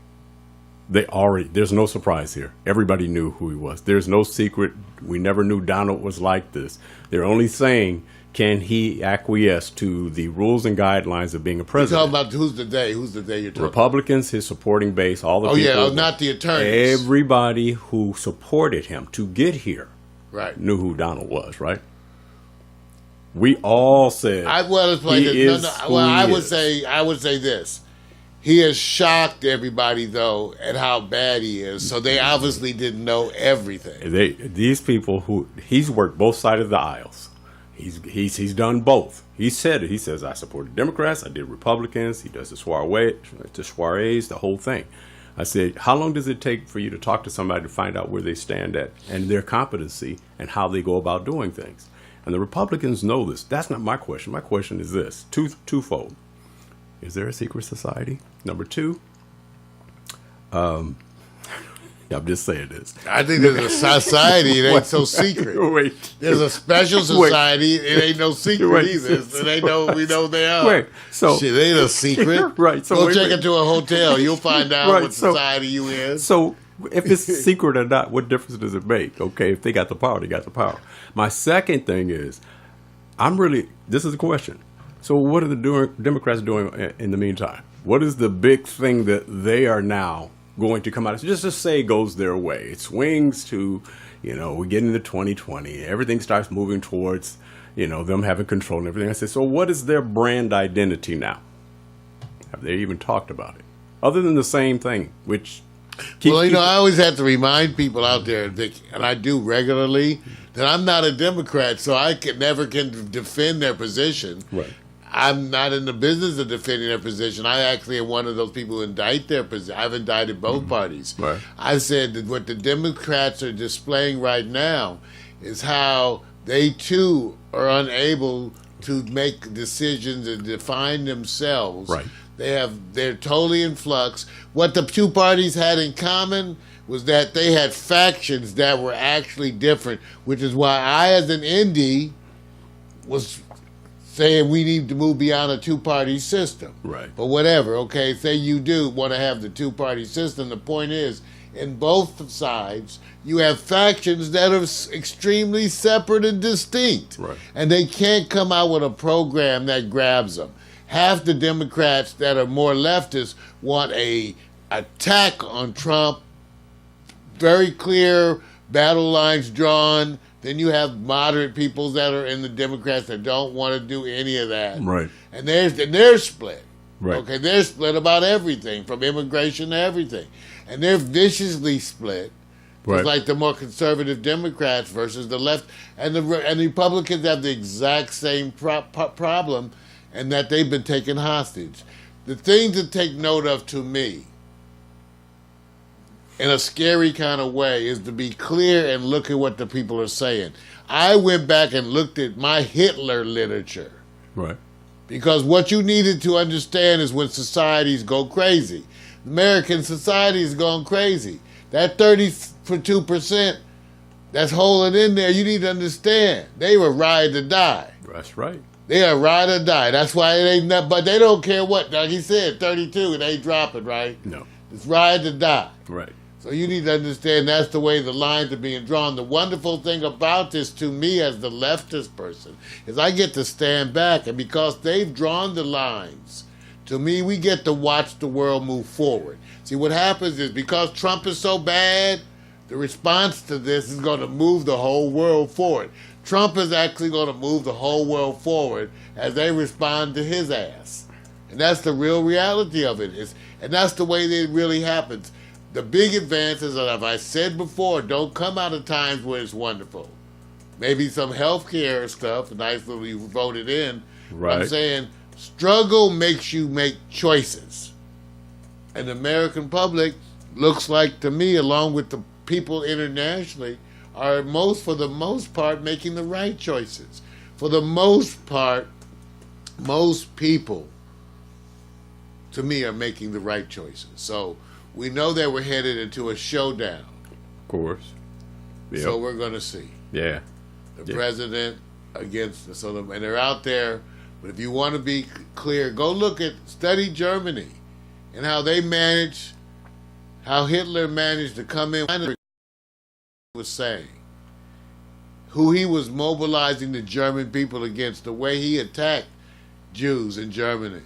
There's no surprise here. Everybody knew who he was. There's no secret. We never knew Donald was like this. They're only saying, can he acquiesce to the rules and guidelines of being a You're president? talking about who's the day you're talking about? Republicans, his supporting base, all the Oh, people. yeah, not the attorneys. Everybody who supported him to get here Right. knew who Donald was, right? We all said Let's play he this. is Well, who I he would is. say this. He has shocked everybody though at how bad he is. So they obviously didn't know everything. These people who he's worked both sides of the aisles. He's done both. He said it. He says I supported Democrats, I did Republicans. He does the soirees, the whole thing. I said, how long does it take for you to talk to somebody to find out where they stand at and their competency and how they go about doing things? And the Republicans know this. That's not my question. My question is this, twofold. Is there a secret society? Number two, I'm just saying this. I think there's a society. It ain't so secret. Wait. There's a special society. It ain't no secret Wait. either. It ain't no. We know they are. Wait. So Shit, it ain't a secret. Right. So go wait, check wait. into a hotel. You'll find out Right, what so- society you in. So if it's secret or not, what difference does it make? Okay, if they got the power, they got the power. My second thing is, this is the question. So what are the Democrats doing in the meantime? What is the big thing that they are now going to come out of? Just to say it goes their way. It swings to, we get into 2020. Everything starts moving towards, them having control and everything. I said, so what is their brand identity now? Have they even talked about it? Other than the same thing, which... I always have to remind people out there, and I do regularly, that I'm not a Democrat, so I never can defend their position. Right. I'm not in the business of defending their position. I actually am one of those people who indict their position. I've indicted both parties. Right. I said that what the Democrats are displaying right now is how they too are unable to make decisions and define themselves. Right. They're totally in flux. What the two parties had in common was that they had factions that were actually different, which is why I, as an indie, was saying we need to move beyond a two-party system. Right. But whatever, okay, say you do want to have the two-party system. The point is, in both sides, you have factions that are extremely separate and distinct. Right. And they can't come out with a program that grabs them. Half the Democrats that are more leftist want a attack on Trump, very clear battle lines drawn. Then you have moderate people that are in the Democrats that don't want to do any of that. Right. And they're split. Right. Okay, they're split about everything, from immigration to everything. And they're viciously split. Right. It's like the more conservative Democrats versus the left. And the Republicans have the exact same problem, and that they've been taken hostage. The thing to take note of, to me, in a scary kind of way, is to be clear and look at what the people are saying. I went back and looked at my Hitler literature. Right. Because what you needed to understand is when societies go crazy. American society is going crazy. That 32% that's holding in there, you need to understand. They were ride or die. That's right. They are ride or die. That's why it ain't nothing, but they don't care what. Like he said, 32, it ain't dropping, right? No. It's ride or die. Right. So you need to understand that's the way the lines are being drawn. The wonderful thing about this, to me as the leftist person, is I get to stand back, and because they've drawn the lines, to me, we get to watch the world move forward. See, what happens is, because Trump is so bad, the response to this is going to move the whole world forward. Trump is actually going to move the whole world forward as they respond to his ass. And that's the real reality of it. And that's the way that it really happens. The big advances, as I said before, don't come out of times where it's wonderful. Maybe some healthcare stuff, nice little you voted in. Right. I'm saying struggle makes you make choices. And the American public looks like, to me, along with the people internationally, are for the most part, making the right choices. For the most part, most people, to me, are making the right choices. So we know that we're headed into a showdown. Of course. Yep. So we're going to see. Yeah. The president against and they're out there. But if you want to be clear, study Germany and how they managed, how Hitler managed to come in. Was saying who he was mobilizing the German people against, the way he attacked Jews in Germany.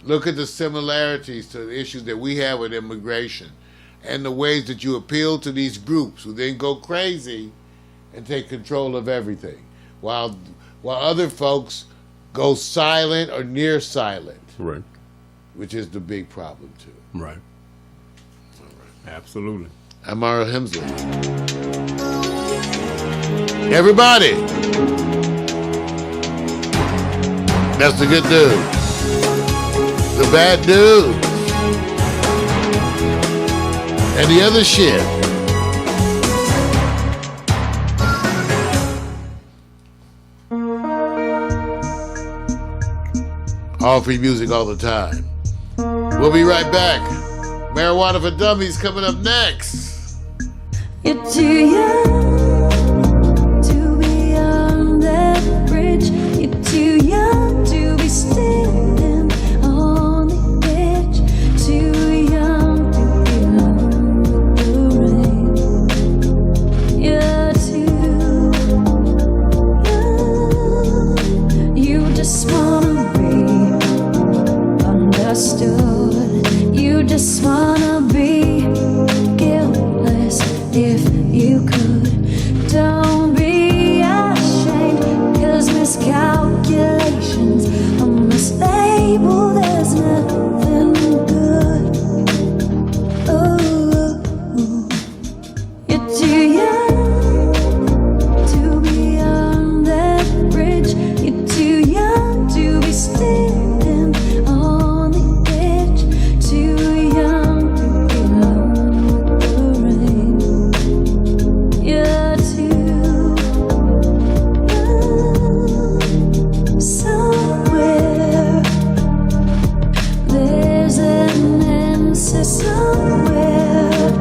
Look at the similarities to the issues that we have with immigration and the ways that you appeal to these groups who then go crazy and take control of everything, while other folks go silent or near silent. Right. Which is the big problem too. Right. Absolutely. I'm Mario Hemsley. Everybody, that's the good news. The bad news and the other shit. All free music all the time. We'll be right back. Marijuana for Dummies coming up next. You're too young to be on that bridge. You're too young to be standing on the edge. Too young to be alone with the rain. You're too young. You just wanna be understood. You just wanna be guiltless if you could. Don't be ashamed, 'cause miscalculations on this label, there's nothing good. Oh, you're too young to be on that bridge. You're too young to be standing on the edge. Too young to be alone with the rain. You're too young. Somewhere there's an answer. Somewhere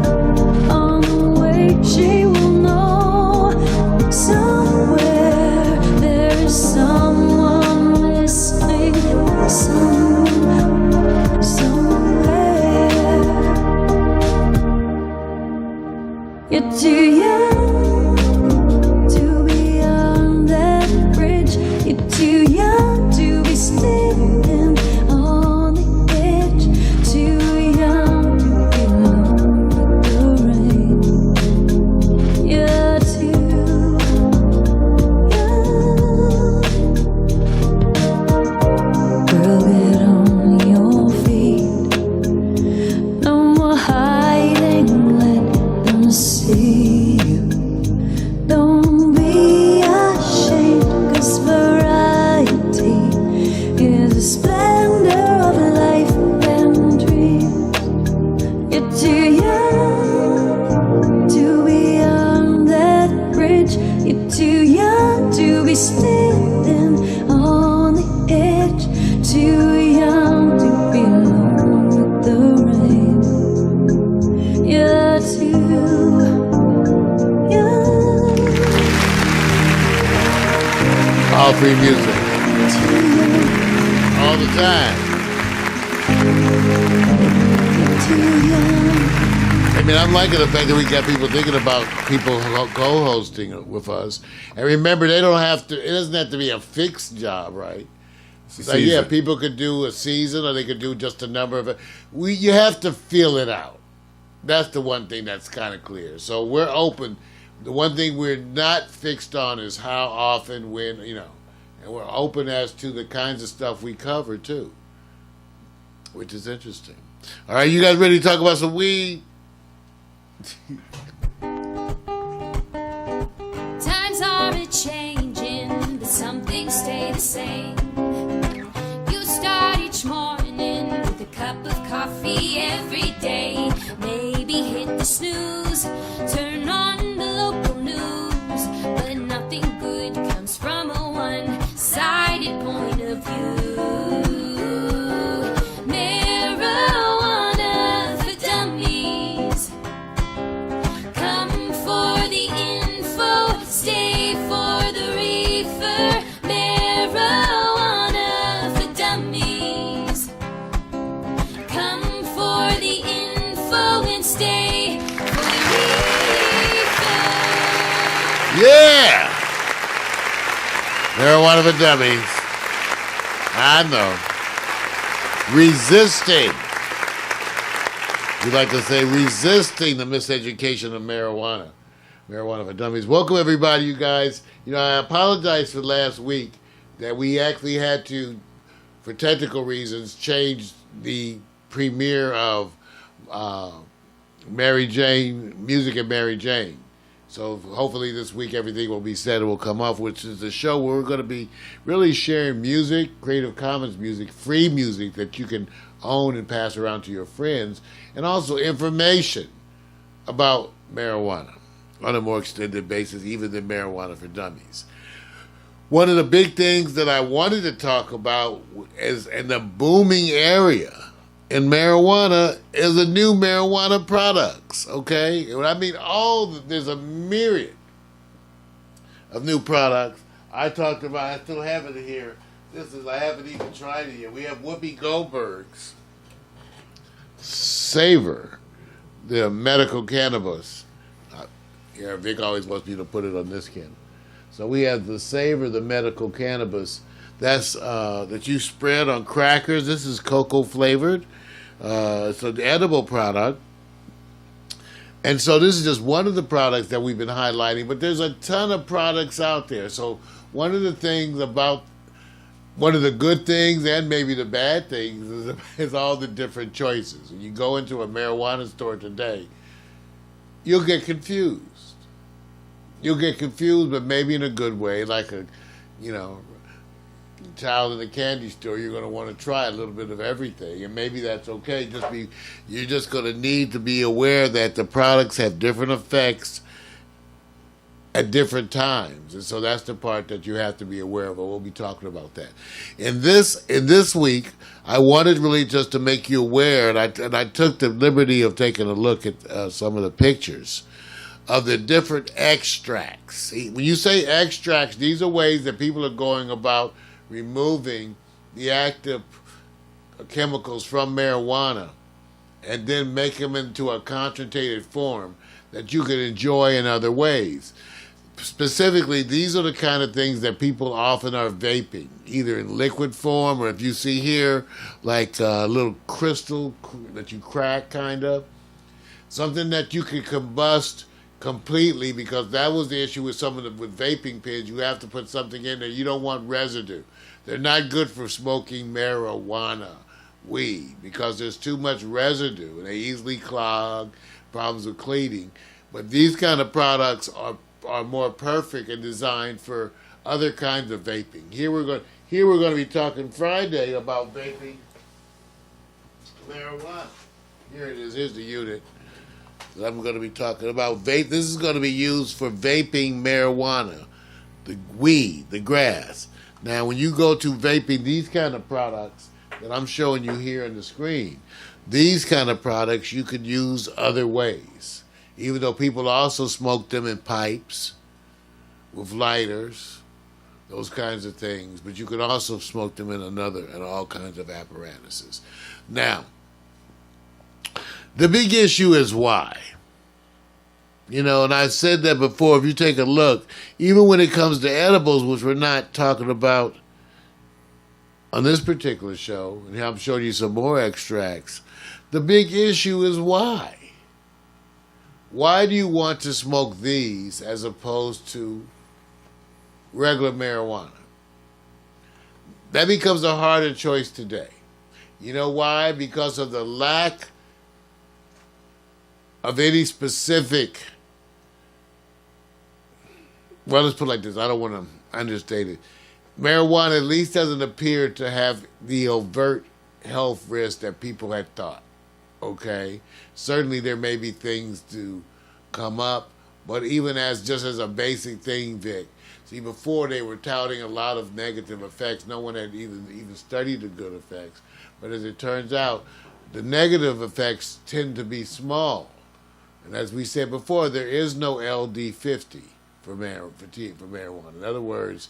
on the way she will know. Somewhere there is someone listening. Somewhere. You're too young to be on that bridge. You're too young to be standing on the edge. Too young to be alone with the rain. You're too young. Girl, get on your feet. No more hiding, let them see you. Don't be ashamed, 'cause variety is the splendor of life and dreams. You're too young to be on that bridge. You're too young to be standing on the edge. Too young to be alone with the rain. You're too young. All free music. All the time. Too young. I mean, I'm liking the fact that we got people thinking about people co-hosting with us. And remember, they don't have to, it doesn't have to be a fixed job, right? Like, yeah, people could do a season or they could do just a number of it. You have to feel it out. That's the one thing that's kind of clear. So we're open. The one thing we're not fixed on is how often, when, you know. And we're open as to the kinds of stuff we cover, too. Which is interesting. All right, you guys ready to talk about some weed? Times are a-changing, but some things stay the same. You start each morning with a cup of coffee every day. Maybe hit the snooze, turn on the local news, but nothing good comes from a one-sided point of view. Marijuana for dummies. Come for the info, stay for the reefer. Marijuana for dummies. Come for the info and stay for the reefer. Yeah! Marijuana for dummies. I know. Resisting. We like to say resisting the miseducation of marijuana. Marijuana for dummies. Welcome, everybody, you guys. You know, I apologize for last week that we actually had to, for technical reasons, change the premiere of Mary Jane, Music and Mary Jane. So hopefully this week everything will be said and will come off, which is a show where we're going to be really sharing music, Creative Commons music, free music that you can own and pass around to your friends, and also information about marijuana on a more extended basis, even than Marijuana for Dummies. One of the big things that I wanted to talk about is in the booming area in marijuana is the new marijuana products, okay? When I mean there's a myriad of new products. I talked about, I still have it here. I haven't even tried it yet. We have Whoopi Goldberg's Savor, the medical cannabis. Vic always wants me to put it on this can. So we have the Savor, the medical cannabis. That's that you spread on crackers. This is cocoa flavored. It's an edible product. And so this is just one of the products that we've been highlighting, but there's a ton of products out there. So one of the good things and maybe the bad things is all the different choices. When you go into a marijuana store today, you'll get confused. You'll get confused, but maybe in a good way, like a, child in a candy store. You're going to want to try a little bit of everything, and maybe that's okay. You're just going to need to be aware that the products have different effects at different times, and so that's the part that you have to be aware of. And we'll be talking about that in this week. I wanted really just to make you aware, and I took the liberty of taking a look at some of the pictures of the different extracts. See, when you say extracts, these are ways that people are going about removing the active chemicals from marijuana and then make them into a concentrated form that you can enjoy in other ways. Specifically, these are the kind of things that people often are vaping, either in liquid form or if you see here, like a little crystal that you crack, kind of. Something that you can combust completely, because that was the issue with with vaping pens. You have to put something in there. You don't want residue. They're not good for smoking marijuana, weed, because there's too much residue and they easily clog, problems with cleaning. But these kind of products are more perfect and designed for other kinds of vaping. Here we're going to be talking Friday about vaping marijuana. Here it is. Here's the unit. I'm going to be talking about vape. This is going to be used for vaping marijuana, the weed, the grass. Now, when you go to vaping these kind of products that I'm showing you here on the screen, these kind of products you could use other ways, even though people also smoke them in pipes with lighters, those kinds of things. But you could also smoke them in all kinds of apparatuses. Now, the big issue is why. And I've said that before. If you take a look, even when it comes to edibles, which we're not talking about on this particular show, and I'm showing you some more extracts, the big issue is why. Why do you want to smoke these as opposed to regular marijuana? That becomes a harder choice today. You know why? Because of the lack of any specific, well, let's put it like this. I don't want to understate it. Marijuana at least doesn't appear to have the overt health risk that people had thought. Okay? Certainly there may be things to come up, but even as a basic thing, Vic, see, before they were touting a lot of negative effects. No one had even studied the good effects. But as it turns out, the negative effects tend to be small. And as we said before, there is no LD50 for marijuana. In other words,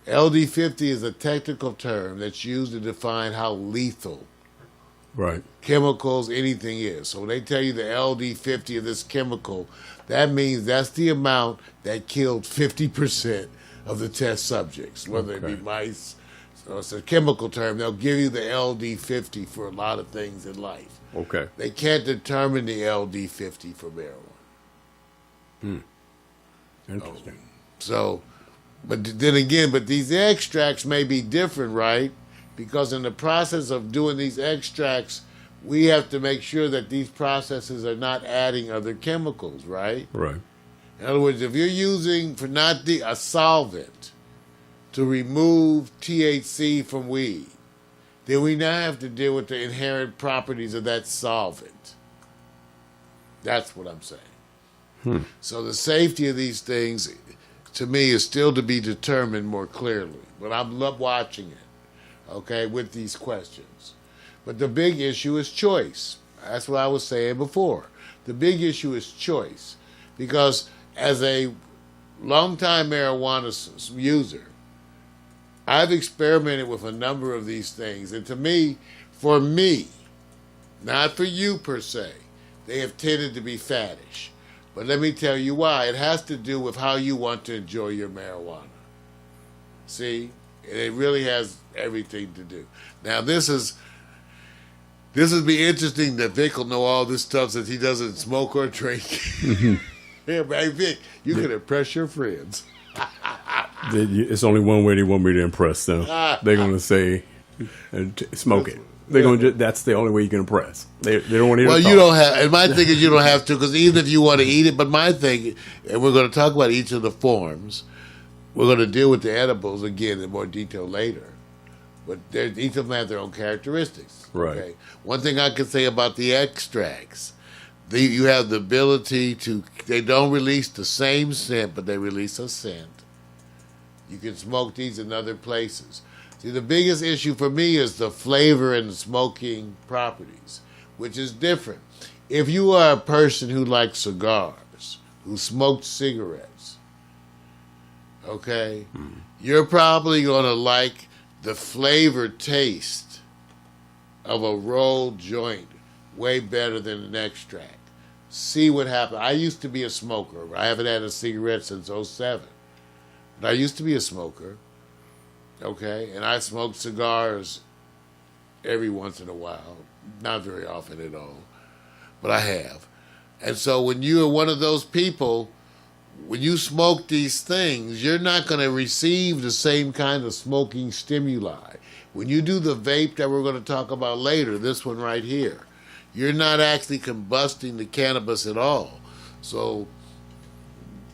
LD50 is a technical term that's used to define how lethal chemicals, anything is. So when they tell you the LD50 of this chemical, that means that's the amount that killed 50% of the test subjects, whether it be mice. So it's a chemical term. They'll give you the LD50 for a lot of things in life. Okay. They can't determine the LD50 for marijuana. Interesting. But these extracts may be different, right? Because in the process of doing these extracts, we have to make sure that these processes are not adding other chemicals, right? Right. In other words, if you're using a solvent to remove THC from weed, then we now have to deal with the inherent properties of that solvent. That's what I'm saying. So the safety of these things, to me, is still to be determined more clearly. But I'm watching it, okay, with these questions. But the big issue is choice. That's what I was saying before. The big issue is choice. Because as a longtime marijuana user, I've experimented with a number of these things. And to me, for me, not for you per se, they have tended to be faddish. But let me tell you why. It has to do with how you want to enjoy your marijuana. See? It really has everything to do. Now, this would be interesting that Vic will know all this stuff since he doesn't smoke or drink. Yeah, hey, Vic, you can impress your friends. It's only one way they want me to impress them. They're going to say, smoke it. They're going to. That's the only way you can impress. They don't want to hear. Well, you don't have. And my thing is, you don't have to, because even if you want to eat it. But my thing, and we're going to talk about each of the forms. We're going to deal with the edibles again in more detail later. But each of them have their own characteristics. Right. Okay? One thing I can say about the extracts, you have the ability to. They don't release the same scent, but they release a scent. You can smoke these in other places. See, the biggest issue for me is the flavor and the smoking properties, which is different. If you are a person who likes cigars, who smoked cigarettes, okay, you're probably going to like the flavor taste of a rolled joint way better than an extract. See what happens. I used to be a smoker. I haven't had a cigarette since '07. But I used to be a smoker, okay? And I smoked cigars every once in a while. Not very often at all, but I have. And so when you are one of those people, when you smoke these things, you're not going to receive the same kind of smoking stimuli. When you do the vape that we're going to talk about later, this one right here, you're not actually combusting the cannabis at all. So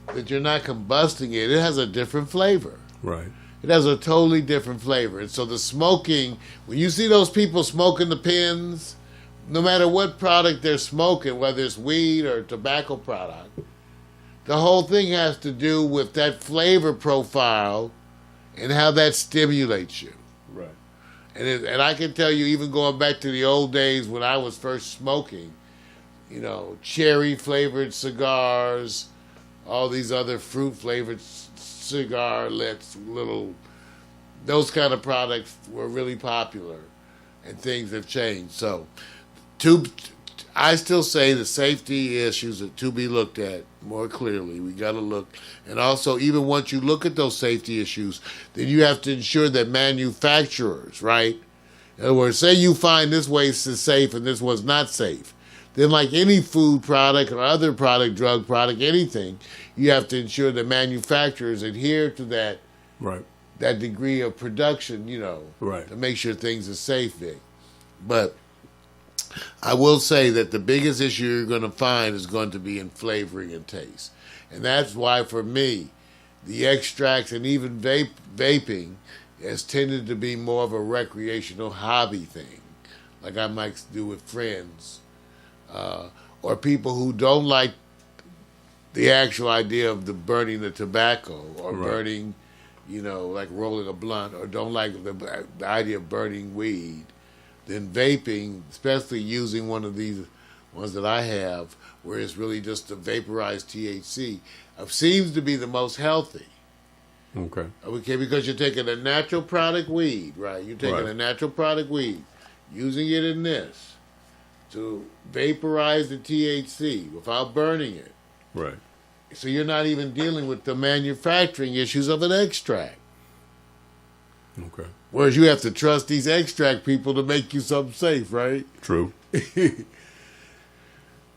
that you're not combusting it, it has a different flavor. Right. It has a totally different flavor. And so the smoking, when you see those people smoking the pens, no matter what product they're smoking, whether it's weed or tobacco product, the whole thing has to do with that flavor profile and how that stimulates you. Right. And I can tell you, even going back to the old days when I was first smoking, you know, cherry-flavored cigars, all these other fruit-flavored cigar-lets, those kind of products were really popular, and things have changed. So, I still say the safety issues are to be looked at more clearly. We got to look. And also, even once you look at those safety issues, then you have to ensure that manufacturers, right? In other words, say you find this waste is safe and this was not safe. Then like any food product or other product, drug product, anything, you have to ensure that manufacturers adhere to that, right, that degree of production, you know, right, to make sure things are safe, Vic. But I will say that the biggest issue you're going to find is going to be in flavoring and taste. And that's why, for me, the extracts and even vaping has tended to be more of a recreational hobby thing, like I might do with friends, or people who don't like the actual idea of the burning the tobacco or right, burning, you know, like rolling a blunt, or don't like the idea of burning weed. Then vaping, especially using one of these ones that I have, where it's really just the vaporized THC, seems to be the most healthy. Okay. Okay, because you're taking a natural product weed, right? You're taking a natural product weed, using it in this to vaporize the THC without burning it. Right. So you're not even dealing with the manufacturing issues of an extract. Okay. Whereas you have to trust these extract people to make you something safe, right? True.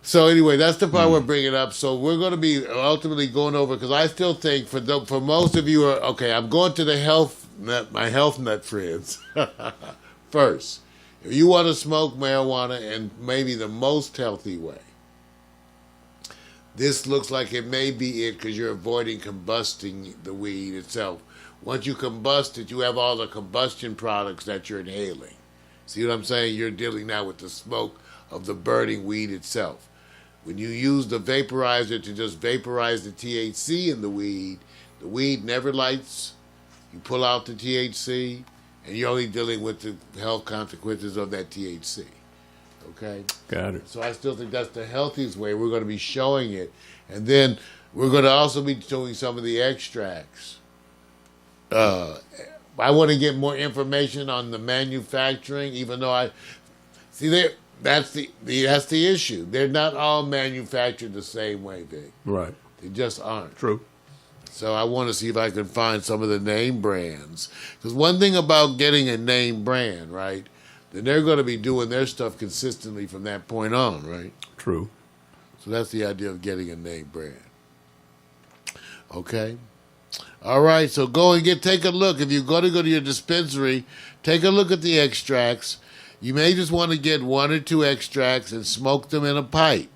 So anyway, that's the part we're bringing up. So we're going to be ultimately going over, because I still think for most of you I'm going to the my health nut friends first. If you want to smoke marijuana in maybe the most healthy way, this looks like it may be it, because you're avoiding combusting the weed itself. Once you combust it, you have all the combustion products that you're inhaling. See what I'm saying? You're dealing now with the smoke of the burning weed itself. When you use the vaporizer to just vaporize the THC in the weed never lights. You pull out the THC, and you're only dealing with the health consequences of that THC. Okay? Got it. So I still think that's the healthiest way. We're going to be showing it. And then we're going to also be doing some of the extracts. I want to get more information on the manufacturing, even though I... See, that's the issue. They're not all manufactured the same way, Vic. Right. They just aren't. True. So I want to see if I can find some of the name brands. Because one thing about getting a name brand, right, then they're going to be doing their stuff consistently from that point on, right? True. So that's the idea of getting a name brand. Okay? All right, so take a look. If you're going to go to your dispensary, take a look at the extracts. You may just want to get 1 or 2 extracts and smoke them in a pipe.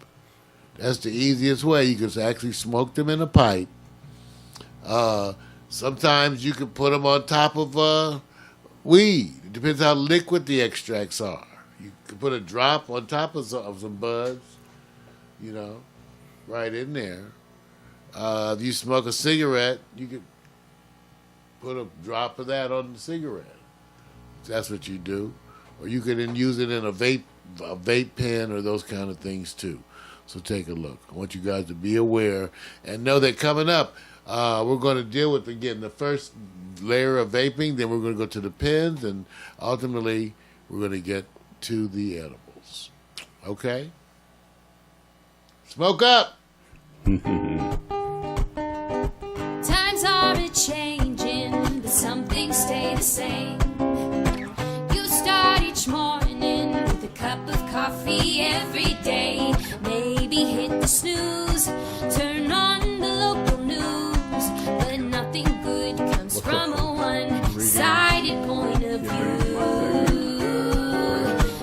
That's the easiest way. You can actually smoke them in a pipe. Sometimes you can put them on top of weed. It depends how liquid the extracts are. You can put a drop on top of some buds, right in there. If you smoke a cigarette, you could put a drop of that on the cigarette. That's what you do. Or you could use it in a vape pen or those kind of things too. So take a look. I want you guys to be aware and know that coming up, we're going to deal with, again, the first layer of vaping, then we're going to go to the pens, and ultimately we're going to get to the edibles. Okay? Smoke up! Times are a-changing, but some things stay the same. You start each morning with a cup of coffee every day. Maybe hit the snooze, turn on the local news, but nothing good comes from a one-sided point of view.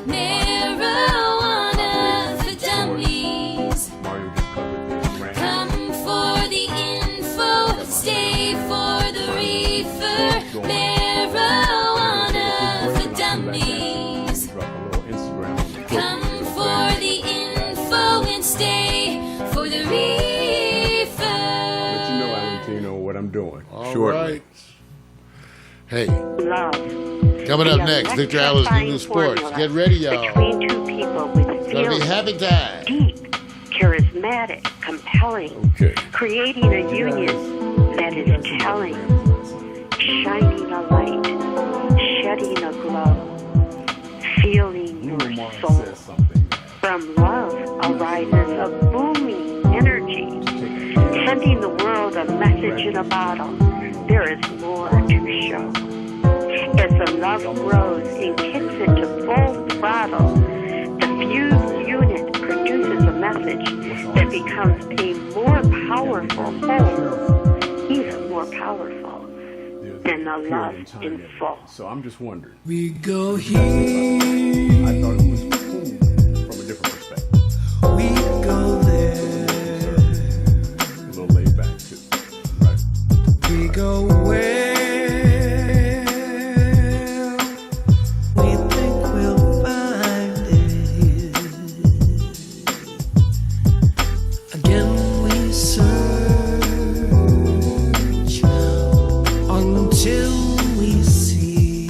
Marijuana for dummies. Come for the info, stay for the reefer. Marijuana for dummies. Come for the info and stay for the reefer. But you know, Valentino, what I'm doing. All Shortly. right. Hey, Love. coming up The next, Victor Allen's new Sports. formula Get ready, y'all. Between two people with It's going to be feelings, happy time. deep, charismatic, compelling, Okay. creating a union that is telling, shining a light, shedding a glow, feeling your soul. From love arises a booming energy, sending the world a message in a bottle. There is more to show. As the love grows and kicks into full throttle, the fused unit produces a message that becomes a more powerful whole, even more powerful than the love in full. So I'm just wondering. We go here, I thought it was cool from a different perspective. we go there, A little laid back too. Right. we go where we think we'll find it. Again we search until we see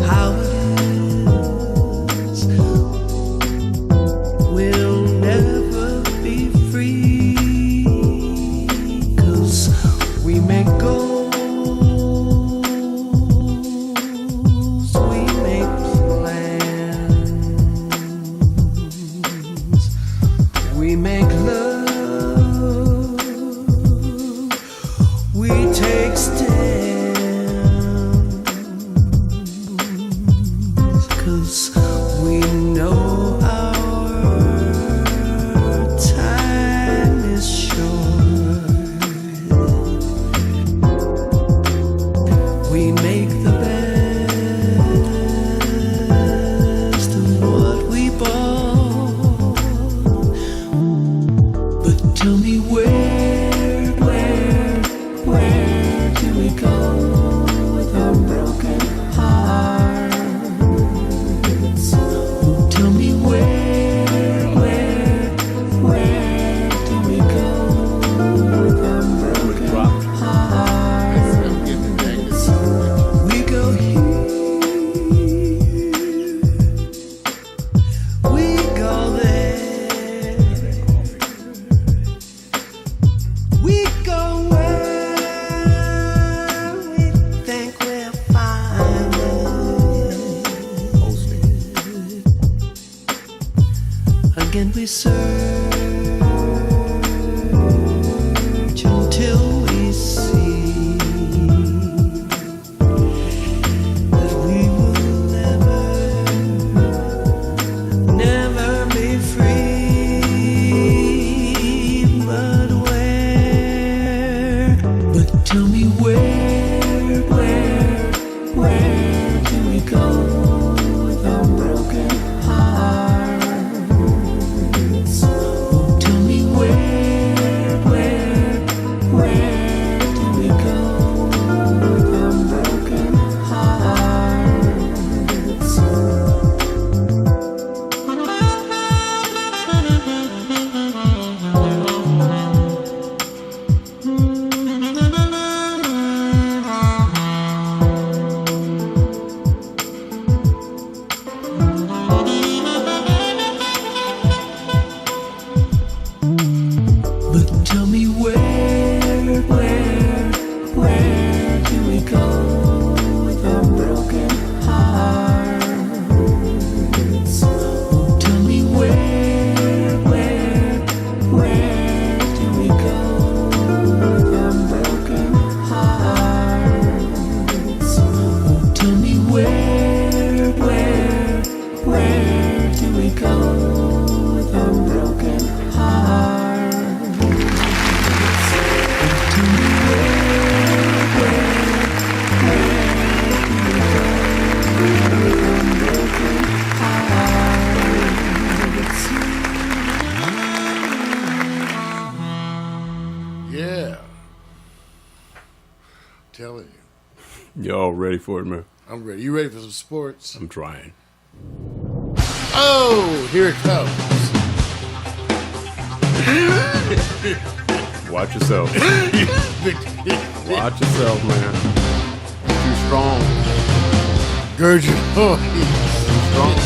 how it is. We'll never be free, 'cause we make goals, we make plans, we make love, we take stands, 'cause we know our time is short. We make the best of what we bought. But tell me where do we go with our broken hearts? Oh, tell me where do we go with our broken hearts? Let's get the telling you. Y'all ready for it, man? I'm ready. You ready for some sports? I'm trying. Oh, here it comes. Watch yourself. Watch yourself, man. Too strong. Gird your loins. Strong.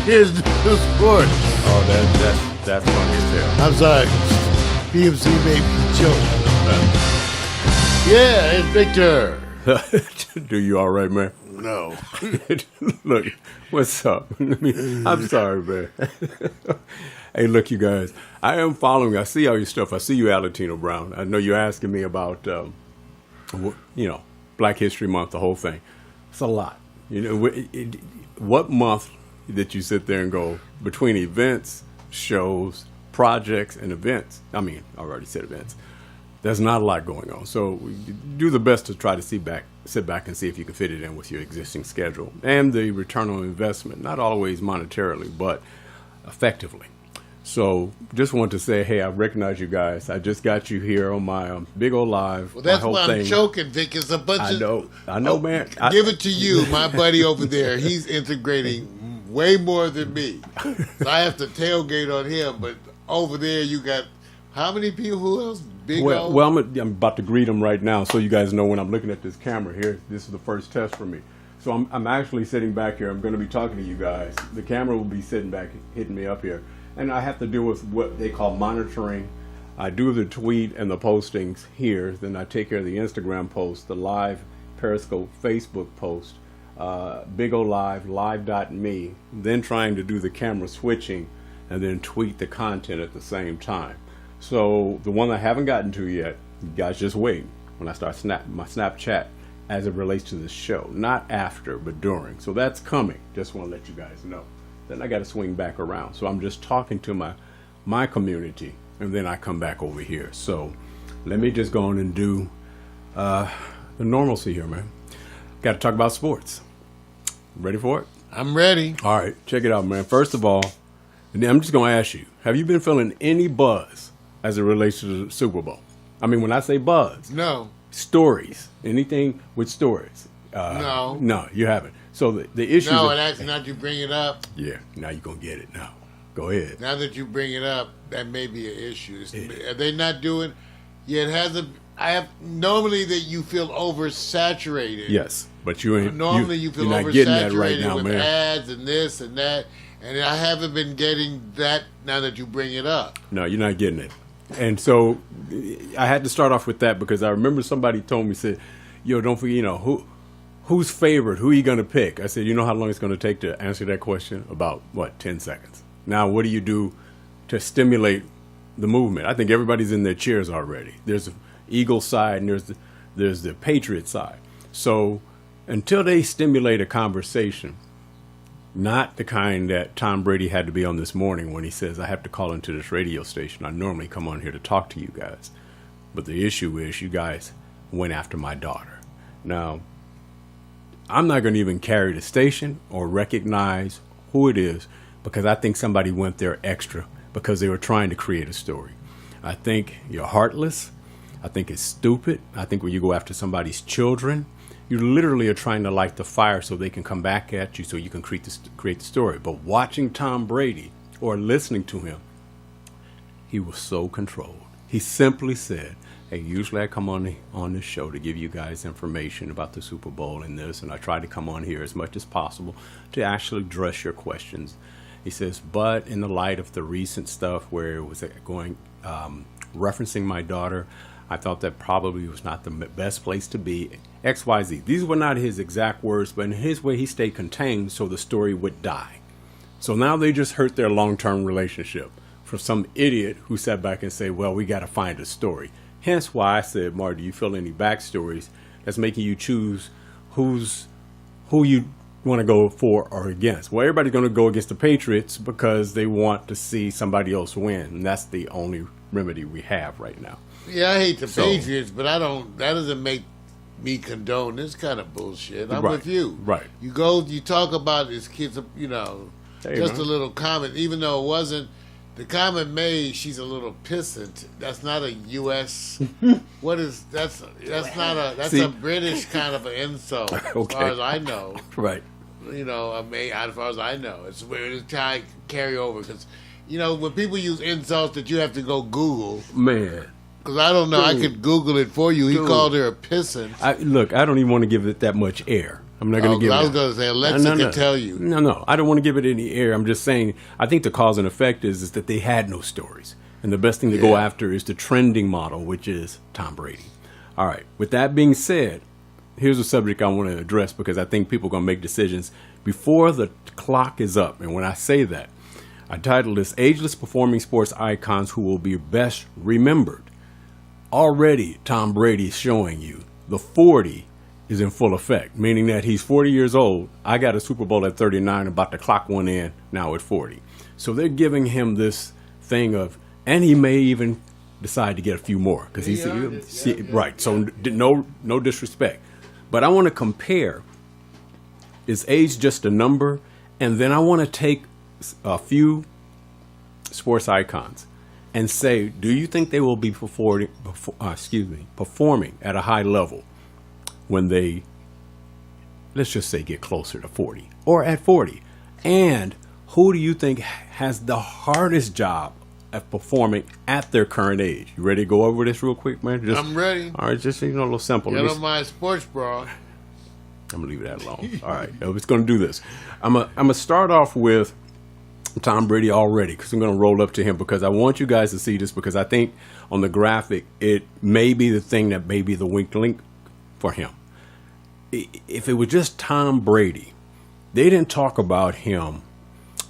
Here's the sports. Oh, that's funny as hell. I'm sorry. PMC made me joke. Yeah, it's Victor. Do you all right, man? No. Look, what's up? I'm sorry, man. Hey, look, you guys. I am following. I see all your stuff. I see you, Alatino Brown. I know you're asking me about, Black History Month, the whole thing. It's a lot. You know, what month that you sit there and go between events, shows, projects, and events? I mean, I already said events. There's not a lot going on. So do the best to try to sit back and see if you can fit it in with your existing schedule. And the return on investment, not always monetarily, but effectively. So just want to say, hey, I recognize you guys. I just got you here on my big old live. Well, that's my whole why thing. I'm choking, Vic. It's a bunch of... I know, man. Give it to you, my buddy over there. He's integrating way more than me. So I have to tailgate on him. But over there, you got... How many people? Who else? Big Well, old? I'm about to greet them right now, so you guys know when I'm looking at this camera here. This is the first test for me. So I'm actually sitting back here. I'm going to be talking to you guys. The camera will be sitting back, hitting me up here, and I have to deal with what they call monitoring. I do the tweet and the postings here. Then I take care of the Instagram post, the live Periscope Facebook post, Big O Live, live.me. Then trying to do the camera switching, and then tweet the content at the same time. So the one I haven't gotten to yet, you guys just wait when I start my Snapchat as it relates to this show. Not after, but during. So that's coming. Just want to let you guys know. Then I got to swing back around. So I'm just talking to my community, and then I come back over here. So let me just go on and do the normalcy here, man. Got to talk about sports. Ready for it? I'm ready. All right, check it out, man. First of all, I'm just going to ask you, have you been feeling any buzz as it relates to the Super Bowl? I mean, when I say buzz, No. stories, anything with stories. No. No, you haven't. So the issue. No, and actually, now that you bring it up, Yeah, now you're going to get it now. Go ahead. now that you bring it up, that may be an issue. Are they not doing? Yeah, it hasn't. I have normally that you feel oversaturated. Yes, but you ain't. Normally you feel you're not getting that oversaturated right now, with man. ads and this and that, and I haven't been getting that now that you bring it up. No, you're not getting it. And so I had to start off with that because I remember somebody told me, said, yo, don't forget, who's favored? Who are you going to pick? I said, you know how long it's going to take to answer that question? About, 10 seconds. Now, what do you do to stimulate the movement? I think everybody's in their chairs already. There's the Eagle side and there's the Patriot side. So until they stimulate a conversation, not the kind that Tom Brady had to be on this morning when he says, I have to call into this radio station. I normally come on here to talk to you guys. But the issue is you guys went after my daughter. Now, I'm not going to even carry the station or recognize who it is because I think somebody went there extra because they were trying to create a story. I think you're heartless. I think it's stupid. I think when you go after somebody's children, you literally are trying to light the fire so they can come back at you so you can create the story. But watching Tom Brady or listening to him, he was so controlled. He simply said, hey, usually I come on this show to give you guys information about the Super Bowl and this, and I try to come on here as much as possible to actually address your questions. He says, but in the light of the recent stuff where it was referencing my daughter, I thought that probably was not the best place to be. XYZ. These were not his exact words, but in his way, he stayed contained so the story would die. So now they just hurt their long-term relationship for some idiot who sat back and said, well, we got to find a story. Hence why I said, Mark, do you feel any backstories that's making you choose who you want to go for or against? Well, everybody's going to go against the Patriots because they want to see somebody else win. And that's the only remedy we have right now. Yeah, I hate the Patriots, but that doesn't make me condone this kind of bullshit. I'm with you. Right. You talk about these kids, Hey, just man. a little comment, even though it wasn't, The comment made, she's a little pissant. That's not a U.S. What is that's not a that's See? a British kind of an insult, as Okay. far as I know. Right. You know, I mean, as far as I know, it's weird to try to carry over because, you know, when people use insults that you have to go Google, Man. because I don't know, I Dude. could Google it for you. He Dude. called her a pissant. Look, I don't even want to give it that much air. I'm not going to give it. I was going to say, Alexa can tell you. No, I don't want to give it any air. I'm just saying, I think the cause and effect is that they had no stories. And the best thing to go Yeah. after is the trending model, which is Tom Brady. All right. With that being said, here's a subject I want to address because I think people are going to make decisions before the clock is up. And when I say that, I titled this Ageless Performing Sports Icons Who Will Be Best Remembered. Already, Tom Brady is showing you the 40 is in full effect, meaning that he's 40 years old. I got a Super Bowl at 39, about to clock one in, now at 40. So they're giving him this thing of, and he may even decide to get a few more because he's right. So no disrespect, but I want to compare. Is age just a number? And then I want to take a few sports icons and say, do you think they will be performing at a high level when they, let's just say, get closer to 40 or at 40? And who do you think has the hardest job at performing at their current age? You ready to go over this real quick, man? I'm ready. All right, just a little simple. Get on my sports bra. I'm gonna leave that alone. All right, I was gonna do this. I'm gonna start off with Tom Brady already because I'm gonna roll up to him because I want you guys to see this because I think on the graphic it may be the thing that may be the weak link for him. If it was just Tom Brady, they didn't talk about him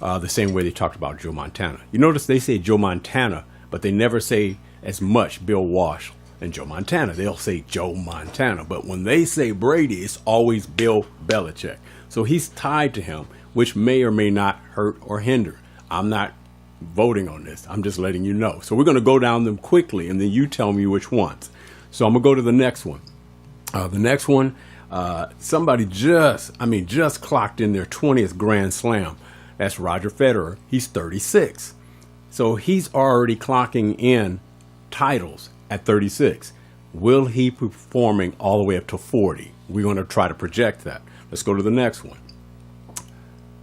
the same way they talked about Joe Montana. You notice they say Joe Montana, but they never say as much Bill Walsh and Joe Montana. They'll say Joe Montana, but when they say Brady, it's always Bill Belichick. So he's tied to him, which may or may not hurt or hinder. I'm not voting on this. I'm just letting you know. So we're going to go down them quickly, and then you tell me which ones. So I'm going to go to the next one. The next one, somebody just clocked in their 20th Grand Slam. That's Roger Federer. He's 36. So he's already clocking in titles at 36. Will he be performing all the way up to 40? We're going to try to project that. Let's go to the next one.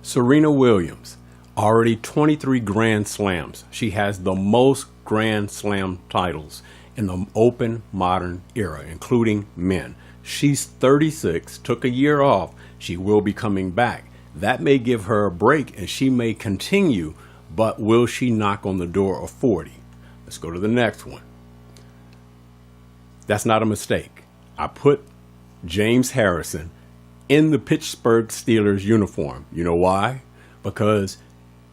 Serena Williams, already 23 Grand Slams. She has the most Grand Slam titles in the open modern era, including men. She's 36, took a year off. She will be coming back. That may give her a break and she may continue, but will she knock on the door of 40? Let's go to the next one. That's not a mistake. I put James Harrison in the Pittsburgh Steelers uniform. You know why? Because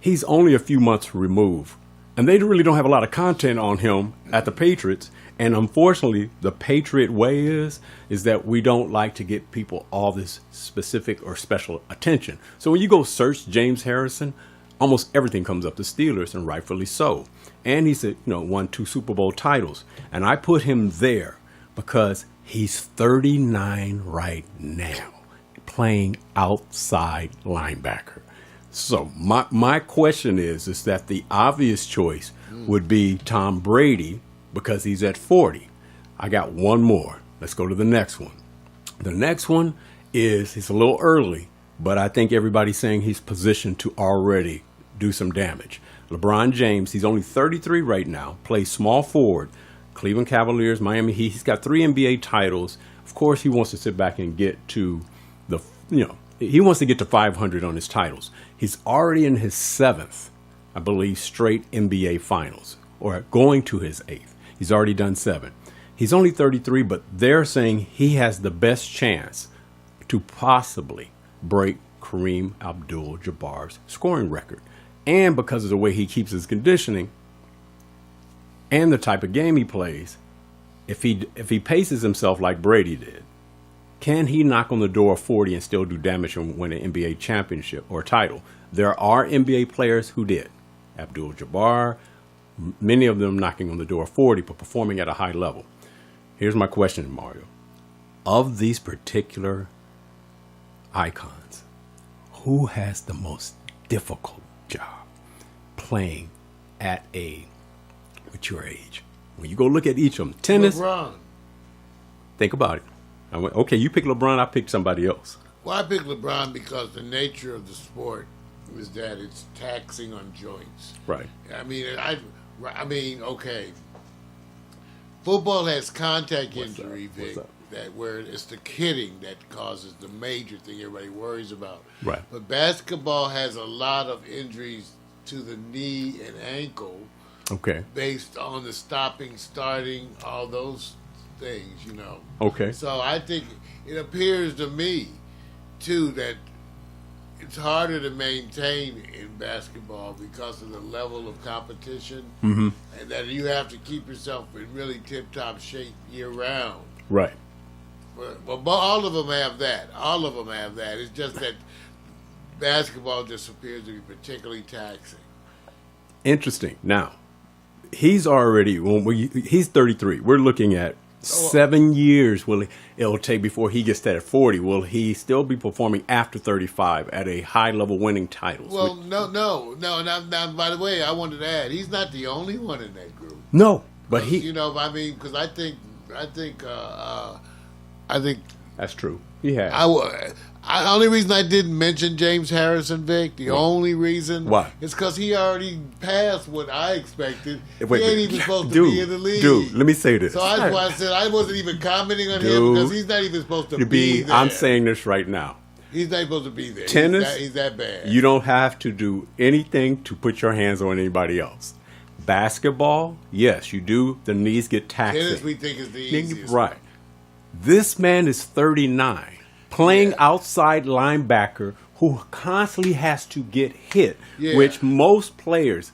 he's only a few months removed. And they really don't have a lot of content on him at the Patriots. And unfortunately, the Patriot way is that we don't like to get people all this specific or special attention. So when you go search James Harrison, almost everything comes up to Steelers, and rightfully so. And he's won 2 Super Bowl titles. And I put him there because he's 39 right now, playing outside linebacker. So my question is that the obvious choice would be Tom Brady because he's at 40. I got one more. Let's go to the next one. The next one he's a little early, but I think everybody's saying he's positioned to already do some damage. LeBron James, he's only 33 right now, plays small forward, Cleveland Cavaliers, Miami Heat. He's got 3 NBA titles. Of course, he wants to sit back and get to he wants to get to 500 on his titles. He's already in his 7th, I believe, straight NBA finals, or going to his 8th. He's already done 7. He's only 33, but they're saying he has the best chance to possibly break Kareem Abdul-Jabbar's scoring record. And because of the way he keeps his conditioning and the type of game he plays, if he paces himself like Brady did, can he knock on the door of 40 and still do damage and win an NBA championship or title? There are NBA players who did. Abdul-Jabbar, many of them knocking on the door of 40, but performing at a high level. Here's my question, Mario. Of these particular icons, who has the most difficult job playing at a mature age. When you go look at each of them, tennis, LeBron. think about it. I went, okay, you pick LeBron, I pick somebody else. Well, I picked LeBron because the nature of the sport is that it's taxing on joints. Right. I mean, okay. Football has contact injury, Vic, that where it's the hitting that causes the major thing everybody worries about. Right. But basketball has a lot of injuries to the knee and ankle. Okay. Based on the stopping, starting, all those things, you know. Okay. So I think it appears to me, too, that it's harder to maintain in basketball because of the level of competition, and that you have to keep yourself in really tip-top shape year-round. Right. But all of them have that. All of them have that. It's just that basketball just appears to be particularly taxing. Interesting. Now, he's 33. We're looking at 7 years it'll take before he gets that at 40. Will he still be performing after 35 at a high level winning titles? Well, no. Now, by the way, I wanted to add, he's not the only one in that group. No, but he. You know, I mean, because I think That's true. He has. Only reason I didn't mention James Harrison, Vic, the only reason Why? is because he already passed what I expected. Wait, he ain't even supposed to be in the league. Dude, let me say this. So that's why I said I wasn't even commenting on him because he's not even supposed to be there. I'm saying this right now. He's not supposed to be there. Tennis, he's that bad. You don't have to do anything to put your hands on anybody else. Basketball, yes, you do. The knees get taxing. Tennis, we think, is the easiest. Right. This man is 39, playing outside linebacker who constantly has to get hit, which most players,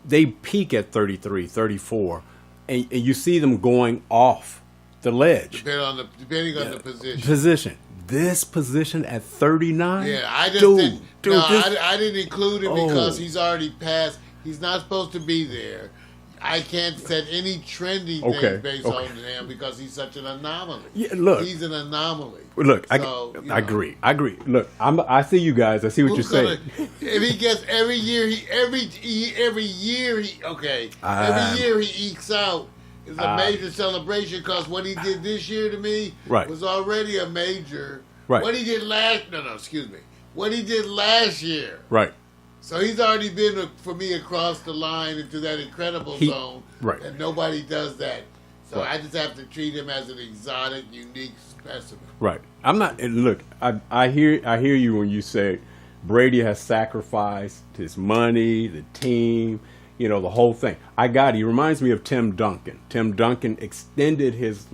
they peak at 33, 34, and you see them going off the ledge. Depending on the position. This position at 39? Yeah, I just dude, didn't. this, I didn't include him because he's already passed. He's not supposed to be there. I can't set any trendy things based on him because he's such an anomaly. Yeah, look, he's an anomaly. Look, I agree. Look, I see you guys. I see what you're saying. If he gets every year he ekes out. It's a major celebration because what he did this year to me was already a major. Right. What he did What he did last year. Right. So he's already been, for me, across the line into that incredible zone. Right. And nobody does that. So I just have to treat him as an exotic, unique specimen. Right. I'm not. Look, I hear you when you say Brady has sacrificed his money, the team, the whole thing. I got it. He reminds me of Tim Duncan. Tim Duncan extended his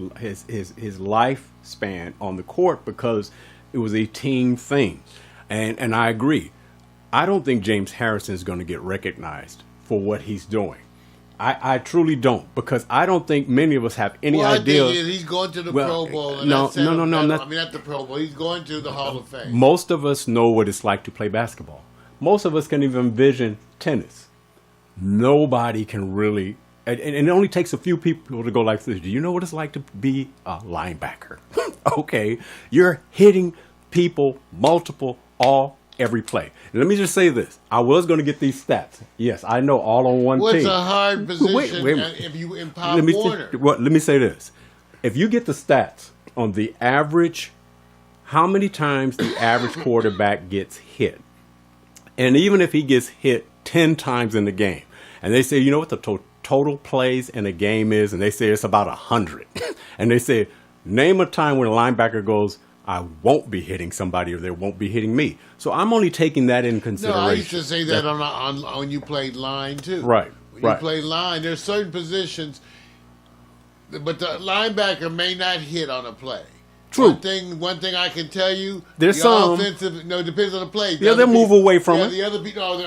lifespan on the court because it was a team thing. And I agree. I don't think James Harrison is going to get recognized for what he's doing. I truly don't, because I don't think many of us have any idea. I think he's going to the Pro Bowl. And No. Not the Pro Bowl. He's going to the Hall of Fame. Most of us know what it's like to play basketball. Most of us can even envision tennis. Nobody can really, and it only takes a few people to go like this. Do you know what it's like to be a linebacker? Okay, you're hitting people every play. Let me just say this. I was going to get these stats. Yes, I know all on one team. What's a hard position if you empower Warner? Let me say this. If you get the stats on the average, how many times the average quarterback gets hit, and even if he gets hit 10 times in the game, and they say, you know what the total plays in a game is, and they say it's about 100, and they say, name a time when a linebacker goes, I won't be hitting somebody or they won't be hitting me. So I'm only taking that in consideration. No, I used to say that on when you played line too. Right. When you play line, there's certain positions, but the linebacker may not hit on a play. True. One thing I can tell you, there's some offensive. It depends on the play. They'll move away from it. The other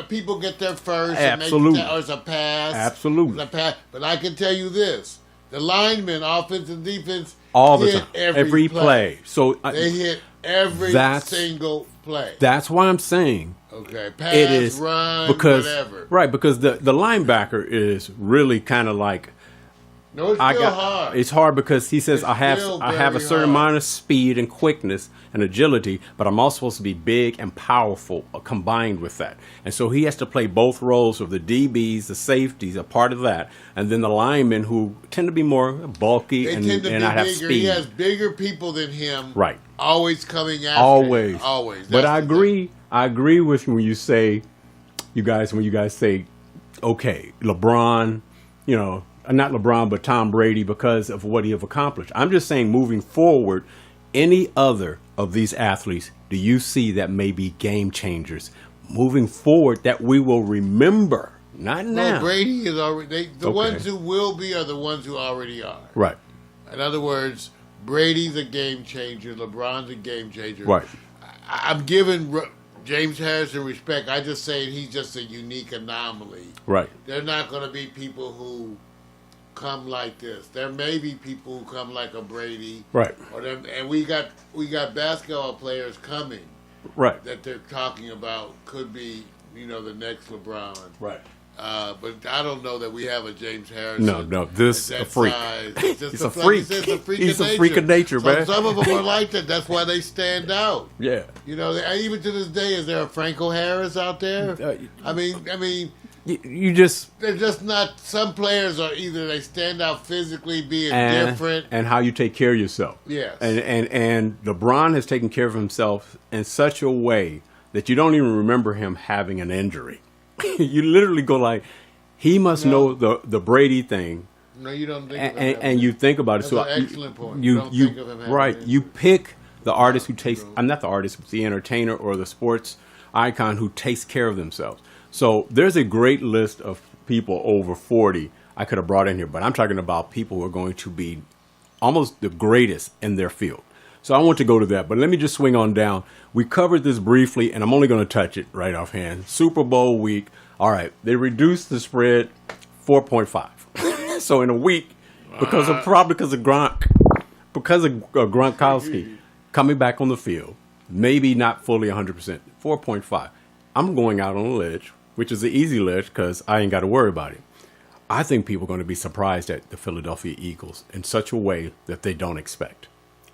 people get there first. Absolutely. Or it's a pass. Absolutely. It's a pass. But I can tell you this: the linemen, offense and defense, all the time, every play. So they hit every single play. That's why I'm saying. Okay, pass, run, whatever. Right, because the linebacker is really kind of like No, it's still hard. It's hard because he says It's I have still a very certain hard. amount of speed and quickness and agility, but I'm also supposed to be big and powerful combined with that. And so he has to play both roles of the DBs, the safeties, a part of that, and then the linemen who tend to be more bulky They and tend to be not have bigger. speed. He has bigger people than him. Right. Always coming after Always. him. Always. But That's I the thing. agree. I agree with you when you say, when you guys say, okay, LeBron, not LeBron, but Tom Brady because of what he have accomplished. I'm just saying, moving forward, any other of these athletes do you see that may be game changers moving forward that we will remember? Not now. Well, Brady is already. The Okay. ones who will be are the ones who already are. Right. In other words, Brady's a game changer. LeBron's a game changer. Right. I'm giving James Harrison respect. I just say he's just a unique anomaly. Right. They're not going to be people who come like this. There may be people who come like a Brady. Right. And we got basketball players coming Right. that they're talking about could be, the next LeBron. Right. But I don't know that we have a James Harrison. No, this at a that freak. size. It's just He's a a freak. freak. He's a freak He's of a nature. freak of nature, man. Some of them are like that. That's why they stand out. Yeah. Even to this day, is there a Franco Harris out there? I mean, You just they're just not. Some players are either they stand out physically, being different. and how you take care of yourself. Yes. And LeBron has taken care of himself in such a way that you don't even remember him having an injury. You literally go like, he must know the Brady thing. No, you don't think of him and you think about it. That's So an excellent point. You You don't think of him having right. an You injury. pick the artist who takes. I'm not the artist, but the entertainer or the sports icon who takes care of themselves. So there's a great list of people over 40 I could have brought in here, but I'm talking about people who are going to be almost the greatest in their field. So I want to go to that, but let me just swing on down. We covered this briefly, and I'm only going to touch it right offhand. Super Bowl week. All right, they reduced the spread 4.5. So in a week, because of Gronkowski coming back on the field, maybe not fully 100%, 4.5. I'm going out on a ledge, which is an easy ledge because I ain't got to worry about it. I think people are going to be surprised at the Philadelphia Eagles in such a way that they don't expect.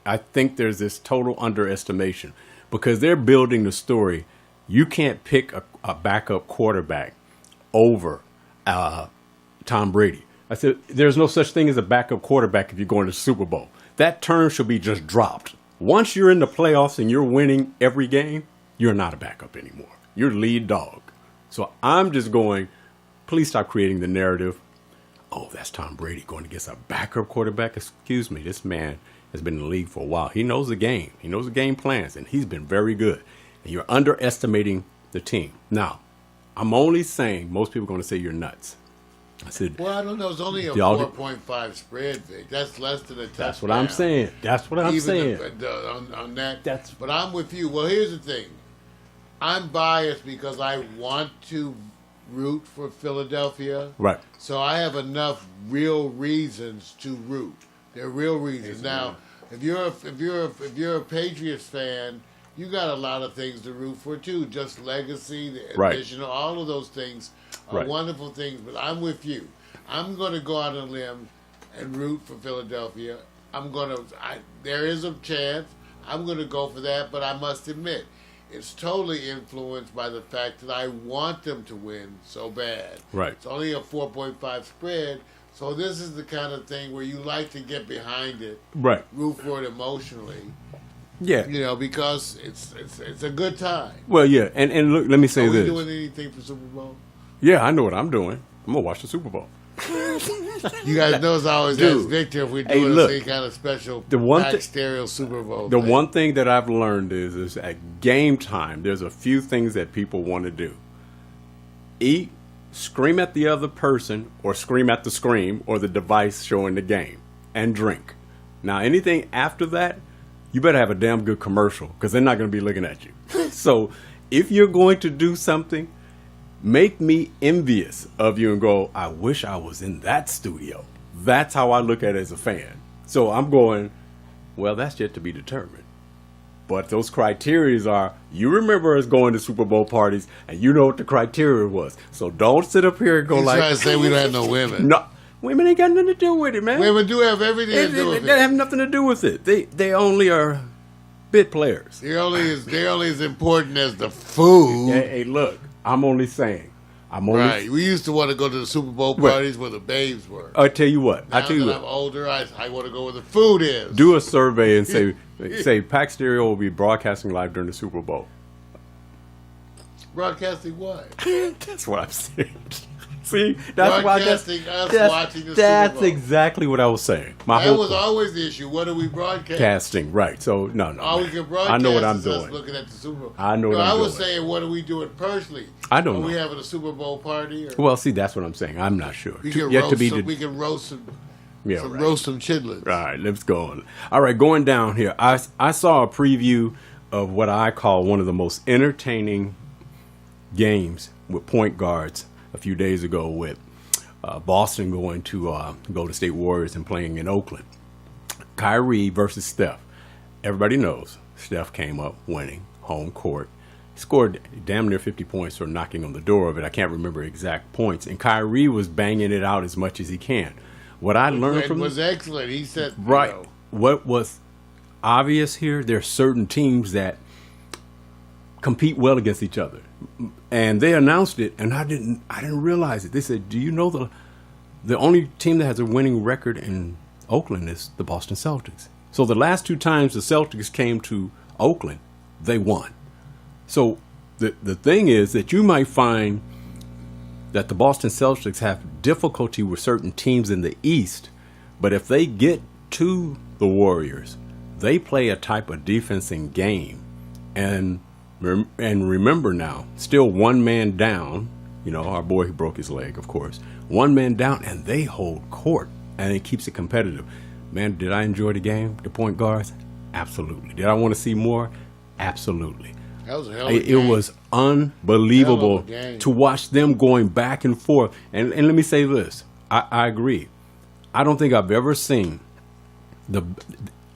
I think there's this total underestimation because they're building the story. You can't pick a backup quarterback over Tom Brady. I said, there's no such thing as a backup quarterback if you're going to the Super Bowl. That term should be just dropped. Once you're in the playoffs and you're winning every game, you're not a backup anymore. You're lead dog. So I'm just going, please stop creating the narrative. Oh, that's Tom Brady going against a backup quarterback. Excuse me, this man has been in the league for a while. He knows the game. He knows the game plans, and he's been very good. And you're underestimating the team. Now, I'm only saying most people are going to say you're nuts. I said, Well, I don't know. It's only a Y'all- 4.5 spread, Vic. That's less than a touchdown. that's what I'm saying. That's what I'm Even saying. on that. That's- But I'm with you. Well, here's the thing. I'm biased because I want to root for Philadelphia. Right. So I have enough real reasons to root. They're real reasons. Now, if you're a Patriots fan, you got a lot of things to root for too. Just legacy, the Right. additional, all of those things are Right. wonderful things. But I'm with you. I'm going to go out on a limb and root for Philadelphia. There is a chance. I'm going to go for that. But I must admit, it's totally influenced by the fact that I want them to win so bad. Right. It's only a 4.5 spread. So this is the kind of thing where you like to get behind it, Right. root for it emotionally, Yeah. because it's a good time. Well, yeah. And look, let me say Are we this. doing anything for Super Bowl? Yeah, I know what I'm doing. I'm going to watch the Super Bowl. You guys know I always Dude. ask Victor if we're Hey, doing look. any kind of special The one Pax thi- Stereo Super Bowl. The thing. one thing that I've learned is at game time, there's a few things that people want to do. Eat, scream at the other person, or scream at the screen or the device showing the game, and drink. Now, anything after that, you better have a damn good commercial because they're not going to be looking at you. So if you're going to do something, make me envious of you and go, I wish I was in that studio. That's how I look at it as a fan. So I'm going, well, that's yet to be determined. But those criteria are, you remember us going to Super Bowl parties, and you know what the criteria was. So don't sit up here and go He's like, trying to say we don't have no women. no, Women ain't got nothing to do with it, man. Women do have everything to do with They it. have nothing to do with it. They only are bit players. They're only as important as the food. Hey, look, I'm only saying. Right. We used to want to go to the Super Bowl parties where the babes were. I tell you what. Now that I'm older, I want to go where the food is. Do a survey and say Pax Stereo will be broadcasting live during the Super Bowl. Broadcasting what? That's what I'm saying. See, that's broadcasting watching the Super That's Bowl. exactly what I was saying. That was always the issue. What are we broadcasting? Casting, right? So no. All we can broadcast I know what I'm is us doing. looking at the Super Bowl. I know what I'm I was doing. saying, what are we doing personally? I don't know. Are we having a Super Bowl party? Or Well, see, that's what I'm saying. I'm not sure. we can roast some chitlins. All right, let's go on. All right, going down here. I saw a preview of what I call one of the most entertaining games with point guards a few days ago with Boston going to Golden State Warriors and playing in Oakland. Kyrie versus Steph. Everybody knows Steph came up winning home court. Scored damn near 50 points or knocking on the door of it. I can't remember exact points. And Kyrie was banging it out as much as he can. What I learned from was excellent. He said, right. What was obvious here, there are certain teams that compete well against each other. And they announced it, and I didn't realize it. They said, do you know the only team that has a winning record in Oakland is the Boston Celtics. So the last two times the Celtics came to Oakland, they won. So the thing is that you might find that the Boston Celtics have difficulty with certain teams in the East, but if they get to the Warriors, they play a type of defensive game. And remember now, still one man down, you know, our boy who broke his leg, of course, one man down, and they hold court, and it keeps it competitive. Man, did I enjoy the game, the point guards? Absolutely. Did I want to see more? Absolutely. That was a hell of a game. It was unbelievable Hell of a game. to watch them going back and forth. And let me say this. I agree. I don't think I've ever seen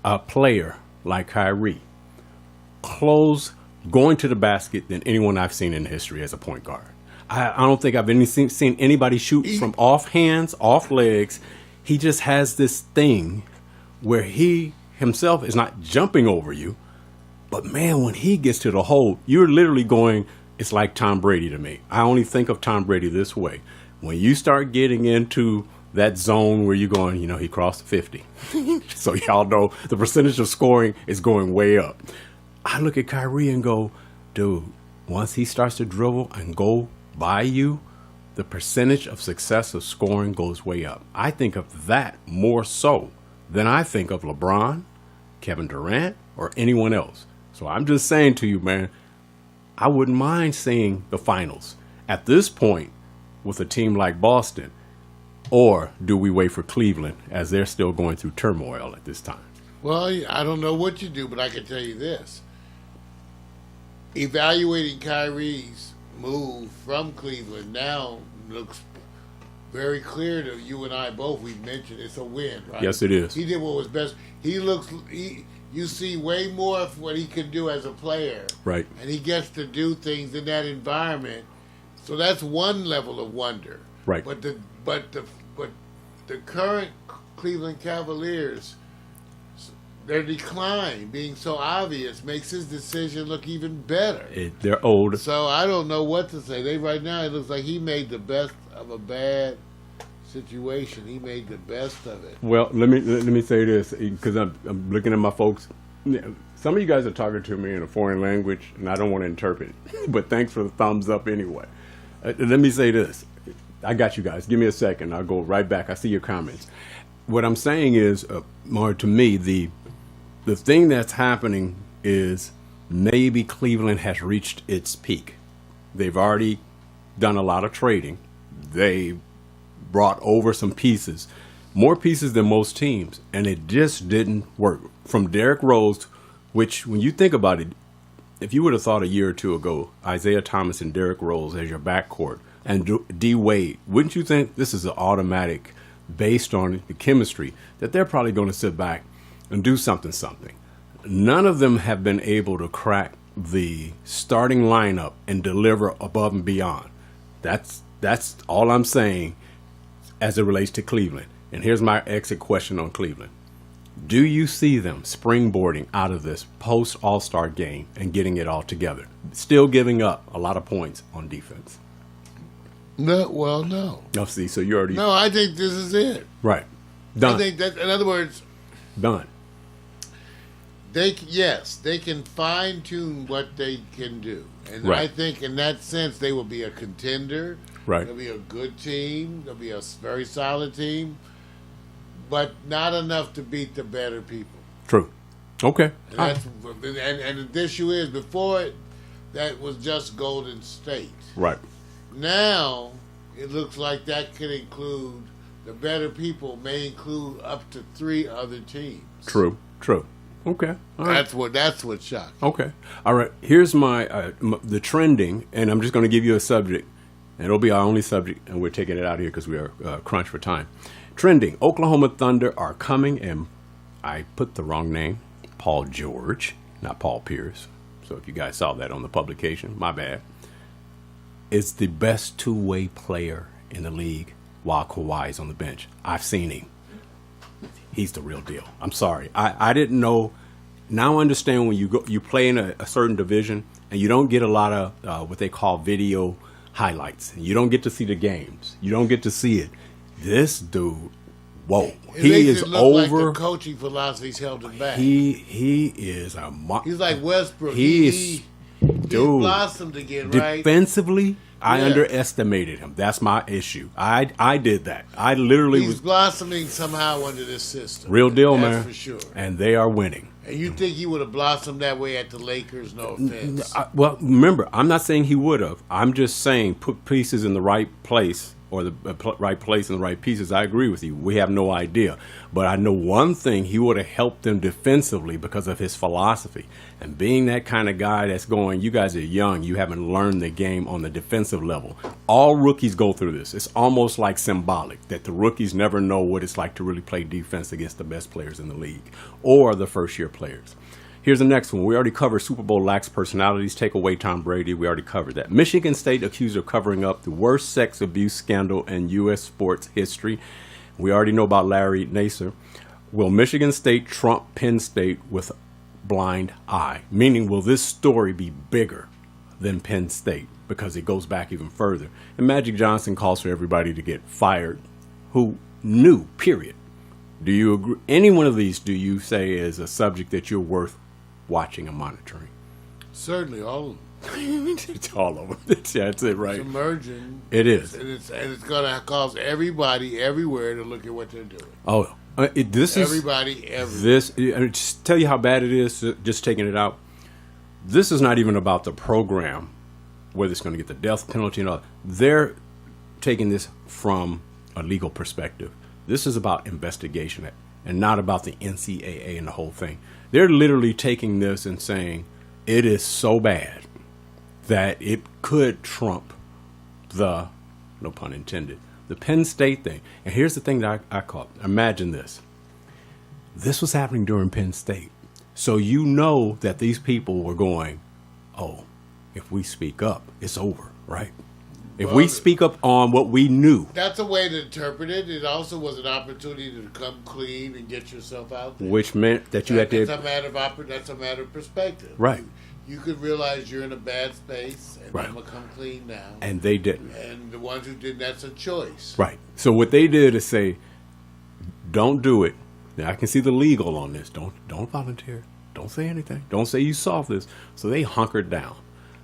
a player like Kyrie going to the basket than anyone I've seen in history as a point guard. I don't think I've seen anybody shoot from off hands, off legs. He just has this thing where he himself is not jumping over you. But man, when he gets to the hole, you're literally going, it's like Tom Brady to me. I only think of Tom Brady this way. When you start getting into that zone where you're going, you know, he crossed 50. So y'all know the percentage of scoring is going way up. I look at Kyrie and go, dude, once he starts to dribble and go by you, the percentage of success of scoring goes way up. I think of that more so than I think of LeBron, Kevin Durant, or anyone else. So I'm just saying to you, man, I wouldn't mind seeing the finals at this point with a team like Boston. Or do we wait for Cleveland as they're still going through turmoil at this time? Well, I don't know what you do, but I can tell you this. Evaluating Kyrie's move from Cleveland now looks very clear to you and I both. We've mentioned it's a win, right? Yes, it is. He did what was best. You see way more of what he can do as a player. Right. And he gets to do things in that environment. So that's one level of wonder. Right. But the current Cleveland Cavaliers, their decline being so obvious makes his decision look even better. They're old. So I don't know what to say. Right now it looks like he made the best of a bad situation. He made the best of it. Well, let me say this, because I'm looking at my folks. Some of you guys are talking to me in a foreign language, and I don't want to interpret it. But thanks for the thumbs up anyway. Let me say this. I got you guys. Give me a second. I'll go right back. I see your comments. What I'm saying is, more to me, the thing that's happening is maybe Cleveland has reached its peak. They've already done a lot of trading. They brought over some pieces, more pieces than most teams, and it just didn't work. From Derrick Rose, which when you think about it, if you would have thought a year or two ago, Isaiah Thomas and Derrick Rose as your backcourt, and D Wade, wouldn't you think this is an automatic, based on the chemistry, that they're probably going to sit back and do something? None of them have been able to crack the starting lineup and deliver above and beyond. That's all I'm saying. as it relates to Cleveland. And here's my exit question on Cleveland. Do you see them springboarding out of this post All-Star game and getting it all together? Still giving up a lot of points on defense. No, well, no. Oh, see, so you already... No, I think this is it. Right. Done. I think that, in other words, Done. they can fine-tune what they can do. And Right. I think in that sense, they will be a contender. Right. They'll be a good team. They'll be a very solid team. But not enough to beat the better people. True. Okay. And, and the issue is, before that was just Golden State. Right. Now, it looks like that could include, the better people may include up to 3 other teams. True. Okay. All right. That's what shocked me. Okay. All right. Here's my the trending, and I'm just going to give you a subject, and it'll be our only subject, and we're taking it out here because we are crunched for time. Trending: Oklahoma Thunder are coming, and I put the wrong name, Paul George, not Paul Pierce. So if you guys saw that on the publication, my bad. Is the best two-way player in the league while Kawhi's on the bench. I've seen him. He's the real deal. I'm sorry. I didn't know. Now I understand when you play in a certain division and you don't get a lot of what they call video highlights. You don't get to see the games. You don't get to see it. This dude, whoa, he is over. Like the coaching philosophy's held him back. He is He's like Westbrook. He blossomed again, right? Defensively, I underestimated him. That's my issue. I did that. I literally He's was blossoming somehow under this system. real deal, man. That's for sure. And they are winning. And you think he would have blossomed that way at the Lakers? No offense. Well, remember, I'm not saying he would have. I'm just saying put pieces in the right place, or the right place and the right pieces. I agree with you. We have no idea. But I know one thing, he would have helped them defensively because of his philosophy. And being that kind of guy that's going, you guys are young, you haven't learned the game on the defensive level. All rookies go through this. It's almost like symbolic that the rookies never know what it's like to really play defense against the best players in the league or the first-year players. Here's the next one. We already covered Super Bowl lax personalities. Take away Tom Brady. We already covered that. Michigan State accused of covering up the worst sex abuse scandal in U.S. sports history. We already know about Larry Nassar. Will Michigan State trump Penn State with a blind eye? Meaning, will this story be bigger than Penn State? Because it goes back even further. And Magic Johnson calls for everybody to get fired who knew, period. Do you agree? Any one of these do you say is a subject that you're worth watching and monitoring? Certainly, all of them. It's all of them. That's it, right? It's emerging. It is. And it's going to cause everybody everywhere to look at what they're doing. Oh, this is everybody everywhere. This. Just tell you how bad it is. Just taking it out. This is not even about the program, whether it's going to get the death penalty and all. They're taking this from a legal perspective. This is about investigation and not about the NCAA and the whole thing. They're literally taking this and saying it is so bad that it could trump the, no pun intended, the Penn State thing. And here's the thing that I caught. Imagine this. This was happening during Penn State. So you know that these people were going, oh, if we speak up, it's over, right? If we speak up on what we knew. That's a way to interpret it. It also was an opportunity to come clean and get yourself out there. Which meant that you had to... That's a matter of perspective. Right. You could realize you're in a bad space, and Right. I'm going to come clean now. And they didn't. And the ones who didn't, that's a choice. Right. So what they did is say, don't do it. Now, I can see the legal on this. Don't volunteer. Don't say anything. Don't say you saw this. So they hunkered down.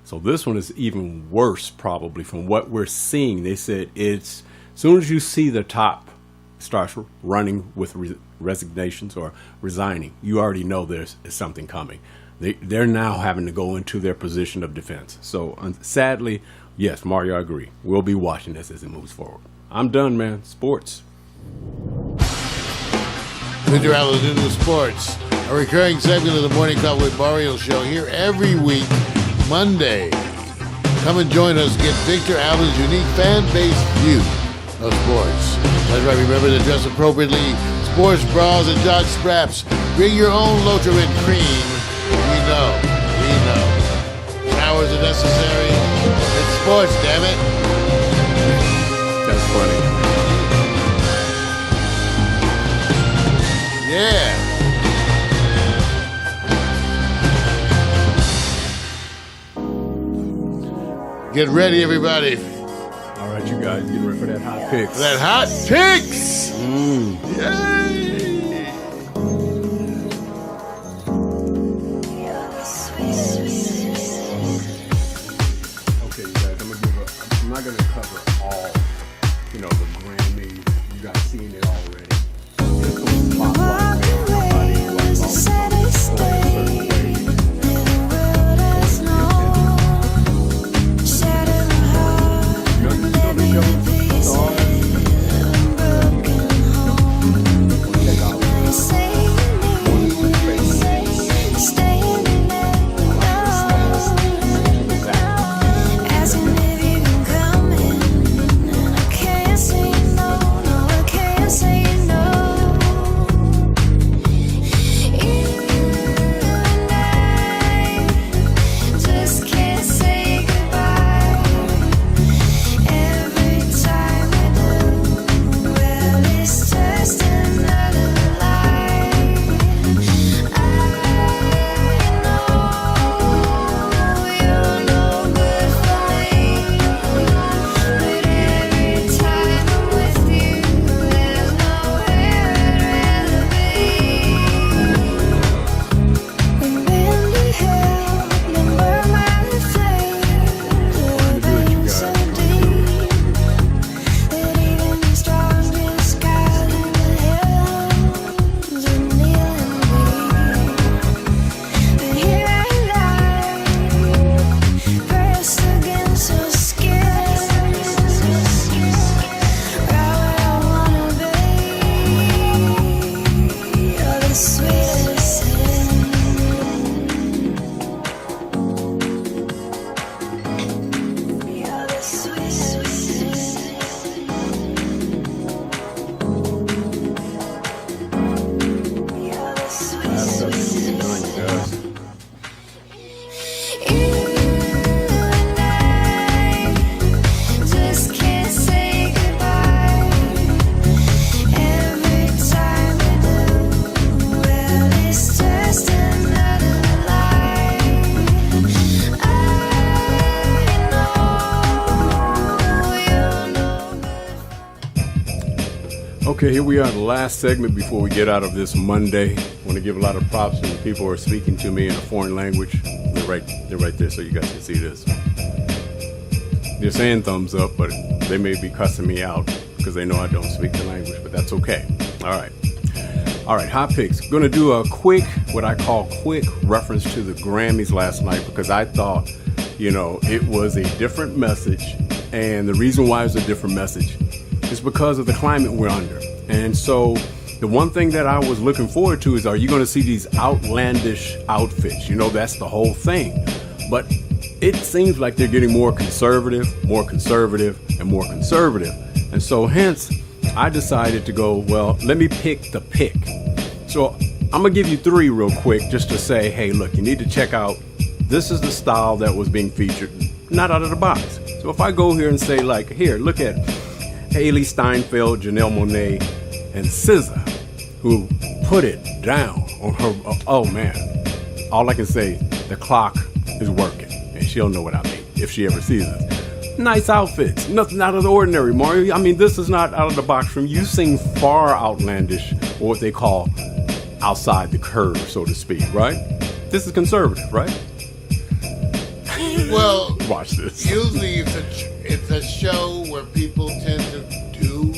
So this one is even worse, probably, from what we're seeing. They said it's as soon as you see the top starts running with resignations or resigning, you already know there's something coming. They're now having to go into their position of defense. So sadly, yes, Mario, I agree. We'll be watching this as it moves forward. I'm done, man. Sports. Victor Allen into Sports, a recurring segment of the Morning Call with Mario show here every week, Monday. Come and join us. Get Victor Allen's unique fan-based view of sports. That's right. Remember to dress appropriately. Sports bras and jock straps. Bring your own Lotrimin cream. We know. Showers are necessary. It's sports, damn it. That's funny. Yeah. Get ready, everybody. All right, you guys, get ready for that hot picks. That hot picks. Yay. Okay, you guys, I'm not gonna cover all, the Grammy. You guys seen it already. Just gonna spotlight everybody who I thought was gonna play a certain way. Okay, here we are, the last segment before we get out of this Monday. I want to give a lot of props to the people who are speaking to me in a foreign language. They're right there so you guys can see this. They're saying thumbs up, but they may be cussing me out because they know I don't speak the language, but that's okay. All right, hot picks. Going to do a quick, what I call quick reference to the Grammys last night because I thought, it was a different message. And the reason why it was a different message is because of the climate we're under. And so the one thing that I was looking forward to is, are you going to see these outlandish outfits? That's the whole thing. But it seems like they're getting more conservative, and more conservative. And so hence, I decided to go, well, let me pick the pick. So I'm going to give you three real quick just to say, hey, look, you need to check out, this is the style that was being featured, not out of the box. So if I go here and say, like, here, look at Haley Steinfeld, Janelle Monáe, and SZA, who put it down on her. Oh man, all I can say, the clock is working, and she'll know what I mean if she ever sees us. Nice outfits, nothing out of the ordinary, Mario. I mean, this is not out of the box from you. Sing far outlandish, or what they call outside the curve, so to speak, right? This is conservative, right? Well, watch this. Usually it's a show where people tend to do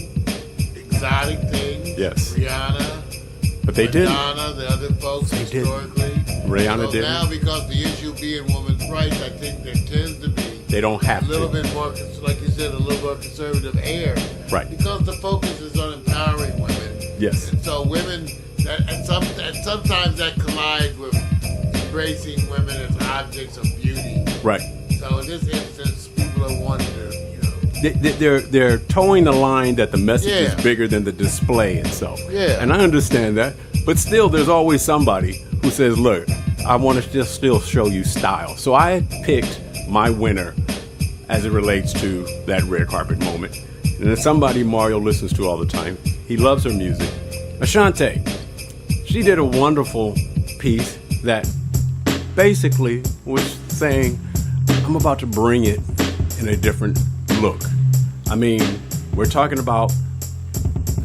exotic things. Yes. Rihanna. But they didn't. Madonna, the other folks They historically. Rihanna so didn't. Now, because the issue being women's rights, I think there tends to be They don't have a little to. bit more, like you said, a little more conservative air. Right. Because the focus is on empowering women. Yes. And so women, and sometimes that collides with embracing women as objects of beauty. Right. So in this instance, people are wanting to, They're towing the line that the message Yeah. is bigger than the display itself. Yeah. And I understand that. But still, there's always somebody who says, look, I want to just still show you style. So I picked my winner as it relates to that red carpet moment. And it's somebody Mario listens to all the time. He loves her music. Ashanti. she did a wonderful piece that basically was saying, I'm about to bring it in a different look. I mean, we're talking about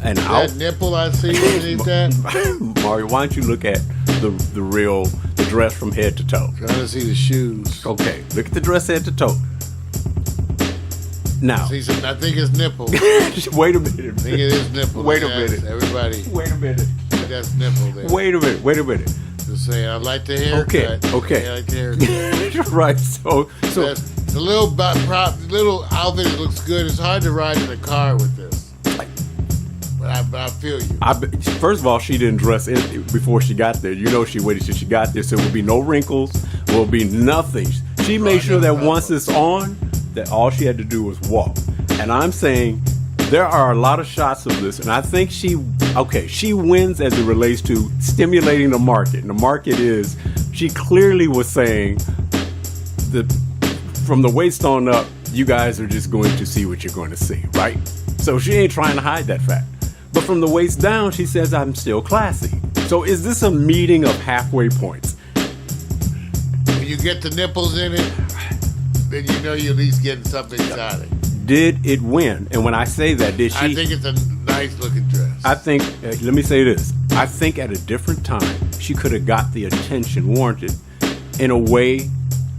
an That nipple I see underneath that. Mario, why don't you look at the dress from head to toe? Trying to see the shoes. Okay, look at the dress head to toe. Now, I think it's nipple. wait a minute. I think it is nipple. Wait a Yes, minute. Everybody, Wait a minute. that's nipple there. Wait a minute. Just saying, I like the haircut. Okay. I like the haircut. Right. So That's, the little little outfit looks good. It's hard to ride in a car with this. But I feel you. first of all, she didn't dress in before she got there. You know, she waited till she got there, so there will be no wrinkles, will be nothing. She made sure that once it's on, that all she had to do was walk. And I'm saying there are a lot of shots of this, and I think she wins as it relates to stimulating the market. And the market is, she clearly was saying that from the waist on up, you guys are just going to see what you're going to see, right? So she ain't trying to hide that fact. But from the waist down, she says, I'm still classy. So is this a meeting of halfway points? When you get the nipples in it, then you know you're at least getting something exotic. Did it win? And when I say that, did she? I think it's a nice looking dress. I think, let me say this. I think at a different time, she could have got the attention warranted in a way.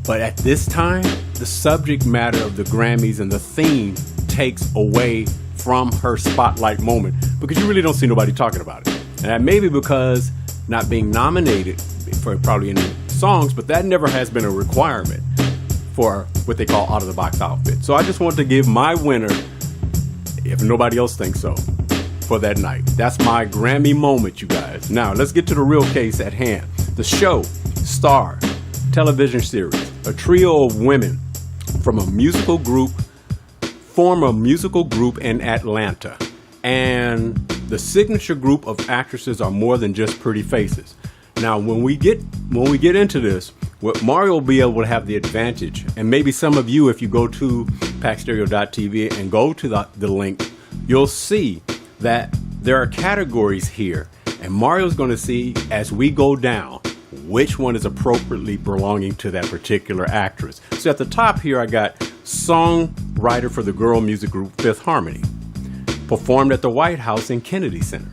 But at this time, the subject matter of the Grammys and the theme takes away from her spotlight moment, because you really don't see nobody talking about it. And that may be because not being nominated for probably any songs, but that never has been a requirement for what they call out of the box outfit. So I just want to give my winner, if nobody else thinks so, for that night. That's my Grammy moment, you guys. Now let's get to the real case at hand. The show, Star, television series, a trio of women from a musical group, form a musical group in Atlanta. And the signature group of actresses are more than just pretty faces. Now, when we get into this, what Mario will be able to have the advantage, and maybe some of you, if you go to PaxStereo.tv and go to the link, you'll see that there are categories here, and Mario's going to see as we go down which one is appropriately belonging to that particular actress. So at the top here, I got songwriter for the girl music group Fifth Harmony, performed at the White House and Kennedy Center,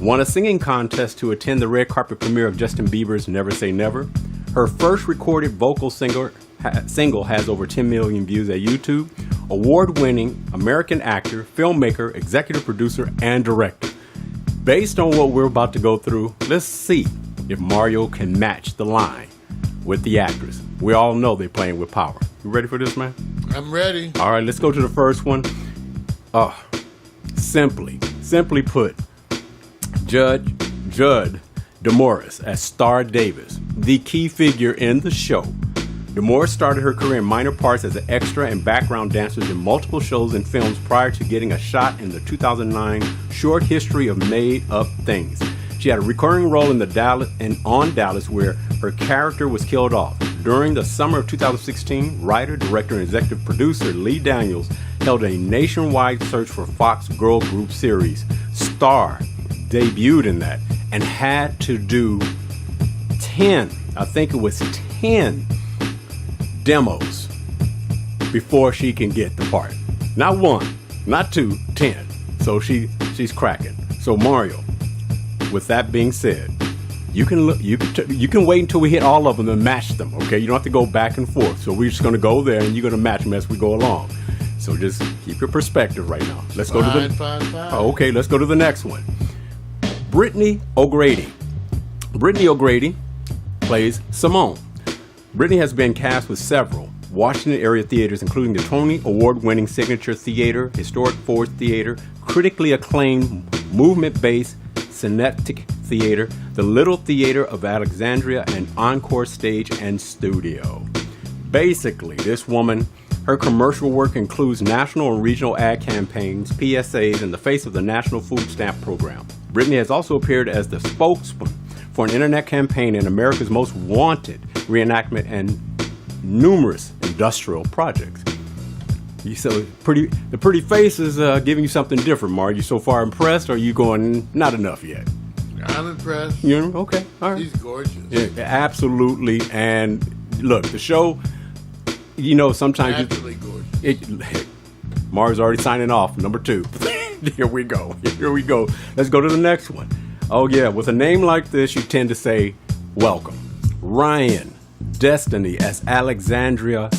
won a singing contest to attend the red carpet premiere of Justin Bieber's Never Say Never. Her first recorded vocal single has over 10 million views at YouTube. Award-winning American actor, filmmaker, executive producer, and director. Based on what we're about to go through, let's see if Mario can match the line with the actress. We all know they're playing with power. You ready for this, man? I'm ready. All right, let's go to the first one. Simply put, Judd DeMorris as Star Davis, the key figure in the show. DeMorris started her career in minor parts as an extra and background dancers in multiple shows and films prior to getting a shot in the 2009 short history of Made Up Things. She had a recurring role in Dallas, where her character was killed off. During the summer of 2016, writer, director, and executive producer Lee Daniels held a nationwide search for Fox girl group series. Star debuted in that and had to do 10 demos before she can get the part. Not one, not two, 10. So she's cracking. So Mario, with that being said, you can wait until we hit all of them and match them. Okay, you don't have to go back and forth. So we're just going to go there and you're going to match them as we go along. So just keep your perspective right now. Let's go to the. Fine. Okay, let's go to the next one. Brittany O'Grady. Brittany O'Grady plays Simone. Brittany has been cast with several Washington area theaters, including the Tony Award-winning Signature Theater, Historic Ford Theater, critically acclaimed movement-based Cinetic Theater, the Little Theater of Alexandria, and Encore Stage and Studio. Basically, this woman, her commercial work includes national and regional ad campaigns, PSAs, and the face of the National Food Stamp Program. Brittany has also appeared as the spokesman for an internet campaign in America's Most Wanted reenactment and numerous industrial projects. So the pretty face is giving you something different, Mar. You so far impressed, or are you going, not enough yet? I'm impressed. You know, okay, all right. He's gorgeous. Yeah, absolutely. And look, the show, you know, sometimes Naturally gorgeous. Mario's already signing off. Number 2. Here we go. Here we go. Let's go to the next one. Oh yeah, with a name like this, you tend to say, welcome. Ryan Destiny as Alexandra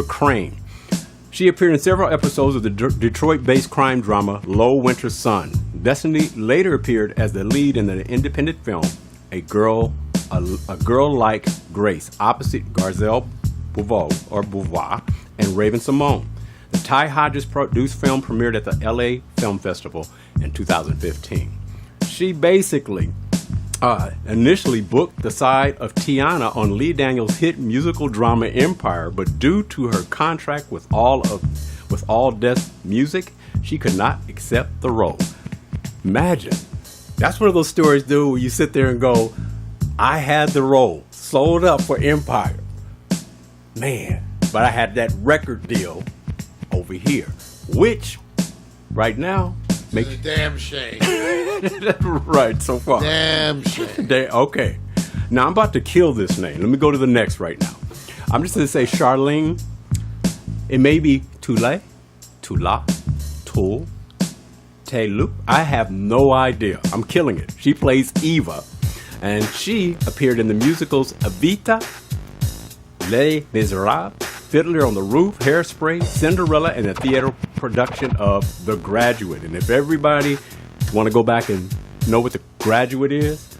Crane. She appeared in several episodes of the Detroit-based crime drama Low Winter Sun. Destiny later appeared as the lead in the independent film A Girl Like Grace, opposite Garcelle Beauvoir and Raven Simone. The Ty Hodges produced film premiered at the LA Film Festival in 2015. She basically initially booked the side of Tiana on Lee Daniels' hit musical drama Empire, but due to her contract with All Death Music, she could not accept the role. Imagine. That's one of those stories, dude, where you sit there and go, I had the role, sold up for Empire. Man, but I had that record deal over here, which right now It's a damn shame. right, so far. Damn shame. Okay. Now I'm about to kill this name. Let me go to the next right now. I'm just going to say Charlene. It may be Tula, Tul, Telu. I have no idea. I'm killing it. She plays Eva. And she appeared in the musicals Evita, Les Miserables, Fiddler on the Roof, Hairspray, Cinderella, and the theater production of The Graduate. And if everybody want to go back and know what The Graduate is,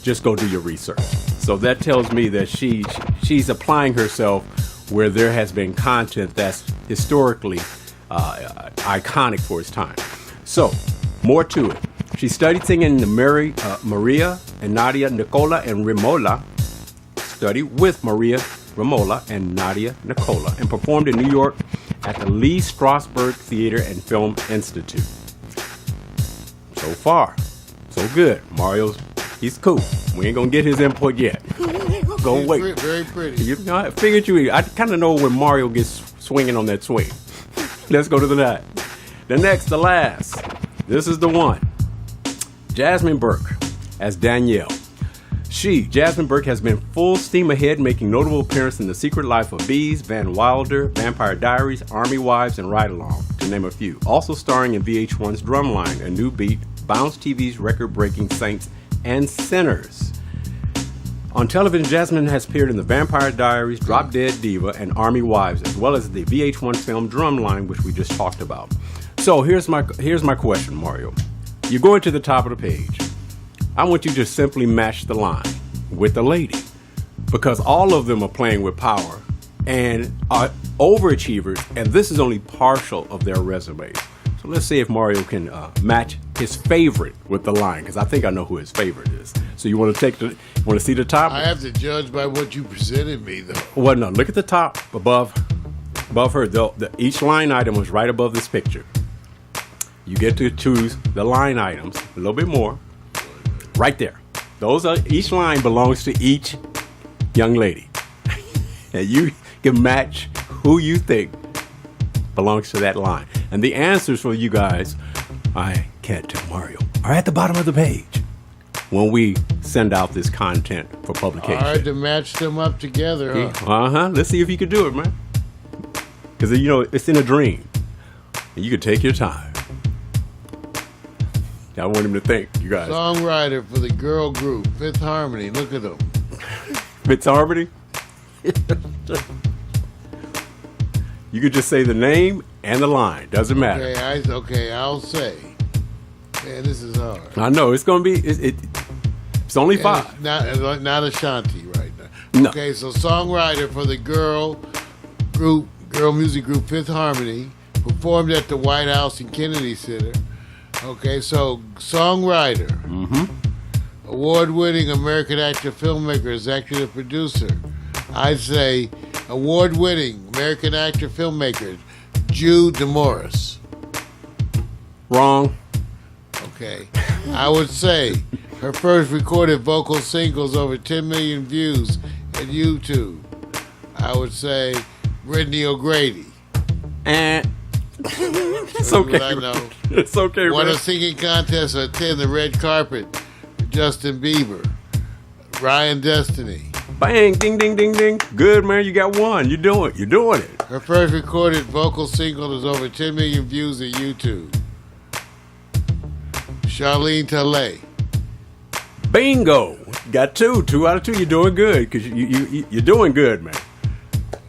just go do your research. So that tells me that she's applying herself where there has been content that's historically iconic for its time. So, more to it. She studied singing in Maria and Nadia Nicola and Rimola. Studied with Maria Romola and Nadia Nicola and performed in New York at the Lee Strasberg Theater and Film Institute. So far, so good. He's cool. We ain't gonna get his input yet. Go wait. Very pretty. I figured I kind of know when Mario gets swinging on that swing. Let's go to the next. The last. This is the one. Jasmine Burke as Danielle. Jasmine Burke, has been full steam ahead, making notable appearances in The Secret Life of Bees, Van Wilder, Vampire Diaries, Army Wives, and Ride Along, to name a few. Also starring in VH1's Drumline, A New Beat, Bounce TV's record-breaking Saints, and Sinners. On television, Jasmine has appeared in The Vampire Diaries, Drop Dead Diva, and Army Wives, as well as the VH1 film Drumline, which we just talked about. So here's my question, Mario. You're going to the top of the page. I want you to just simply match the line with the lady, because all of them are playing with power and are overachievers, and this is only partial of their resume. So let's see if Mario can match his favorite with the line, because I think I know who his favorite is. So you want to see the top? I have to judge by what you presented me, though. Well, no, look at the top above her. Each line item was right above this picture. You get to choose the line items, a little bit more. Right there. Each line belongs to each young lady. And you can match who you think belongs to that line. And the answers for you guys, I can't tell Mario, are at the bottom of the page when we send out this content for publication. Hard to match them up together, huh? Let's see if you can do it, man. Because, it's in a dream. And you can take your time. I want him to think, you guys. Songwriter for the girl group, Fifth Harmony. Look at them. Fifth Harmony? You could just say the name and the line. Doesn't matter. Okay, I'll say. Man, this is hard. I know. It's going to be... It's only 5. It's not Ashanti right now. No. Okay, so songwriter for the girl music group Fifth Harmony, performed at the White House and Kennedy Center. Okay, so songwriter, award-winning American actor, filmmaker, executive producer. I'd say award-winning American actor, filmmaker, Jude DeMorris. Wrong. Okay, I would say her first recorded vocal singles over 10 million views at YouTube. I would say Brittany O'Grady. And It's okay. I know. It's okay, Won a Red. singing contest or attend the red carpet with Justin Bieber. Ryan Destiny. Bang, ding, ding, ding, ding. Good, man. You got one. You're doing it. Her first recorded vocal single is over 10 million views on YouTube. Charlene Talley. Bingo. Got 2 out of 2. You're doing good because you're doing good, man.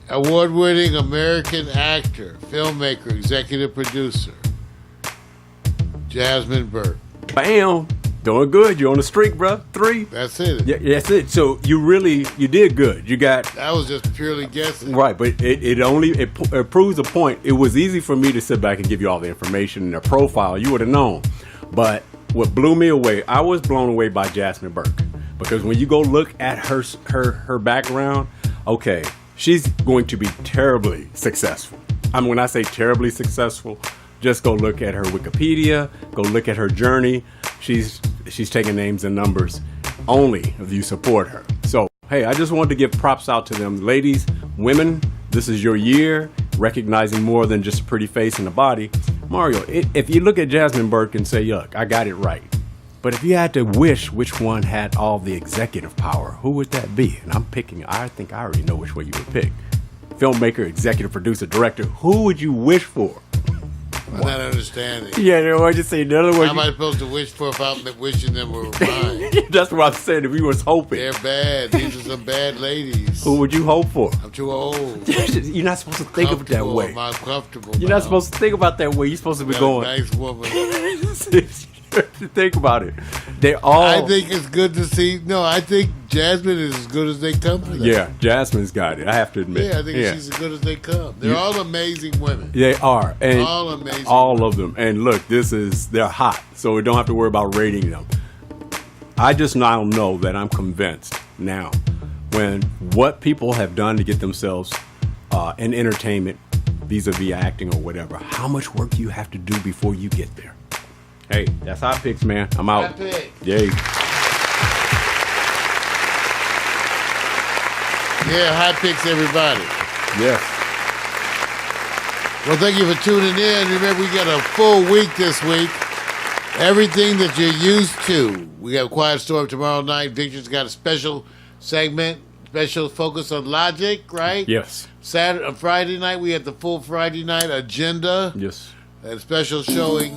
Award-winning American actor, filmmaker, executive producer, Jasmine Burke. Bam. Doing good. You're on the streak, bro. 3. That's it. Yeah, that's it. So you did good. You got That was just purely guessing. right, but it proves a point. It was easy for me to sit back and give you all the information and their profile. You would have known. But what blew me away, I was blown away by Jasmine Burke because when you go look at her background, okay, she's going to be terribly successful. I mean, when I say terribly successful, just go look at her Wikipedia, go look at her journey. She's taking names and numbers only if you support her. So, hey, I just wanted to give props out to them. Ladies, women, this is your year, recognizing more than just a pretty face and a body. Mario, if you look at Jasmine Burke and say, look, I got it right. But if you had to wish which one had all the executive power, who would that be? And I think I already know which way you would pick. Filmmaker, executive producer, director, who would you wish for? I'm not understanding. Yeah, no, I just say in other words. How am I supposed to wish for if I'm wishing them were mine? That's what I'm saying. If we was hoping, They're bad. These are some bad ladies. who would you hope for? I'm too old. You're not supposed to think of it that Comfortable. way. I'm comfortable. You're not supposed to think about that way. You're supposed to be Got going. a nice woman. Think about it. They all. I think it's good to see. No, I think Jasmine is as good as they come for that. Yeah, Jasmine's got it. I have to admit. Yeah, I think she's as good as they come. They're all amazing women. They are, and All amazing. all of them. And look, they're hot, so we don't have to worry about rating them. I just now know that I'm convinced now, when what people have done to get themselves in entertainment, vis-a-vis acting or whatever, how much work you have to do before you get there. Hey, that's HOT PiXX, man. I'm out. HOT PiXX. Yay. Yeah, HOT PiXX, everybody. Yes. Well, thank you for tuning in. Remember, we got a full week this week. Everything that you're used to. We got Quiet Storm tomorrow night. Victor's got a special segment, special focus on Logic, right? Yes. Friday night, we had the full Friday night agenda. Yes. And special showing,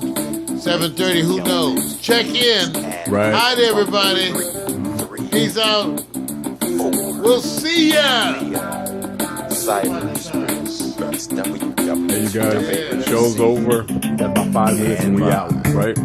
7:30. Who knows? Check in. Right. Hi, everybody. Peace out. We'll see ya. There you guys. Show's over. Got about 5 minutes and we out, right?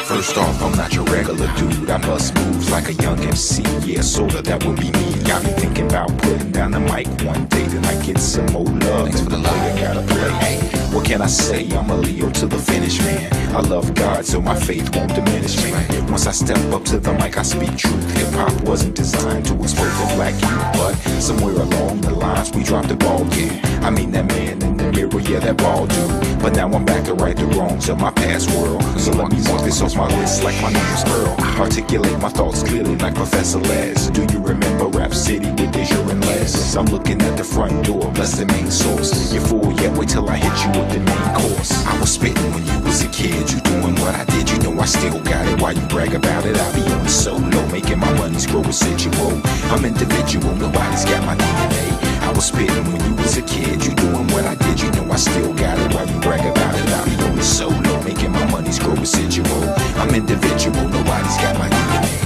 First off, I'm not your regular dude. I bust moves like a young MC. Yeah, sorta, that would be me. Got me thinking about putting down the mic one day. Then I get some more love. Thanks for the love I gotta play. Hey, what can I say? I'm a Leo to the finish, man. I love God, so my faith won't diminish, man. Once I step up to the mic, I speak truth. Hip-hop wasn't designed to expose the black youth, but somewhere along the lines, we dropped the ball, yeah. I mean, that man in the mirror, yeah, that ball dude. But now I'm back to right the wrongs of my past world. So let me mark this off my list like my name's Earl. Articulate my thoughts clearly like Professor Les. Do you remember Rap City with Deja and Les? I'm looking at the front door, bless the main source. You're full, yeah, wait till I hit you with the main course. I was spitting when you was a kid, you doing what I did, you know I still got it. Why you brag about it? I be on solo, making my money's grow residual. I'm individual, nobody's got my DNA. I was spitting when you was a kid, you doing what I did, you know I still got it. Why you brag about it? I be on the solo, making my money's grow residual. I'm individual, nobody's got my DNA.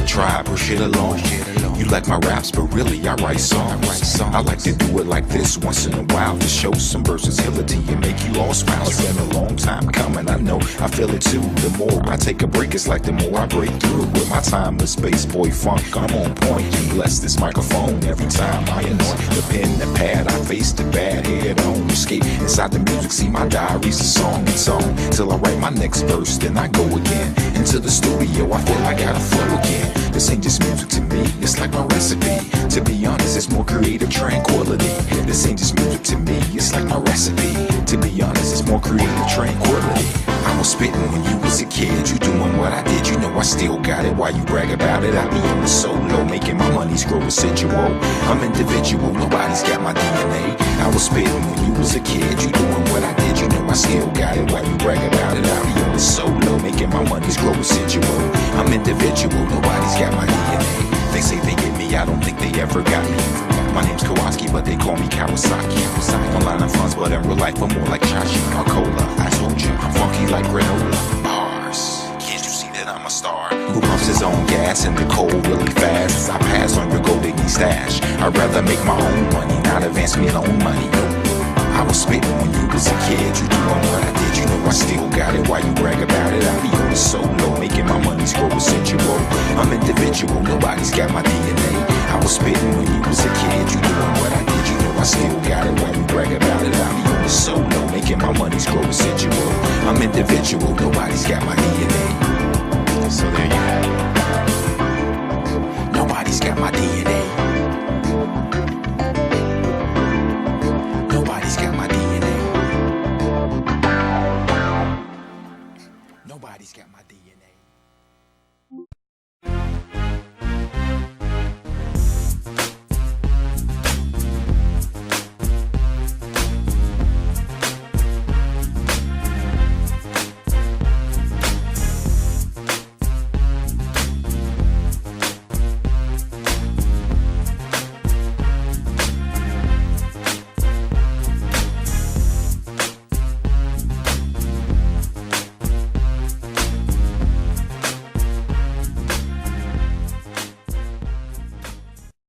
Tribe or shit alone. You like my raps, but really I write songs. I like to do it like this once in a while to show some versatility and make you all smile. It's been a long time coming, I know, I feel it too. The more I take a break, it's like the more I break through. With my timeless space boy funk, I'm on point. And bless this microphone every time I anoint the pen, the pad. I face the bad head on. Escape inside the music, see my diary's a song and song. Till I write my next verse, then I go again. into the studio, I feel I gotta flow again. This ain't just music to me, it's like my recipe. To be honest, it's more creative tranquility. This ain't just music to me, it's like my recipe. To be honest, it's more creative tranquility. I was spitting when you was a kid, you doing what I did, you know I still got it. Why you brag about it? I be on the solo, making my money's grow residual. I'm individual, nobody's got my DNA. I was spitting when you was a kid, you doing what I did, you know I still got it. Why you brag about it? I be on the solo, making my money's grow residual. I'm individual, nobody's got my DNA. They say they get me, I don't think they ever got me. My name's Kowalski, but they call me Kawasaki. I'm line of funds, but in real life I'm more like Chachi or Cola. I told you, I'm funky like granola. Bars, can't you see that I'm a star? Who pumps his own gas in the cold really fast? As I pass on your gold digging stash, I'd rather make my own money, not advance me loan money. No. I was spitting when you was a kid, you doing what I did, you know I still got it. Why you brag about it? I be on the solo, making my money's grow residual. I'm individual, nobody's got my DNA. I was spitting when you was a kid, you doing what I did, you know I still got it. Why you brag about it? I be on the solo, making my money's grow residual. I'm individual, nobody's got my DNA. So there you have it. Nobody's got my DNA.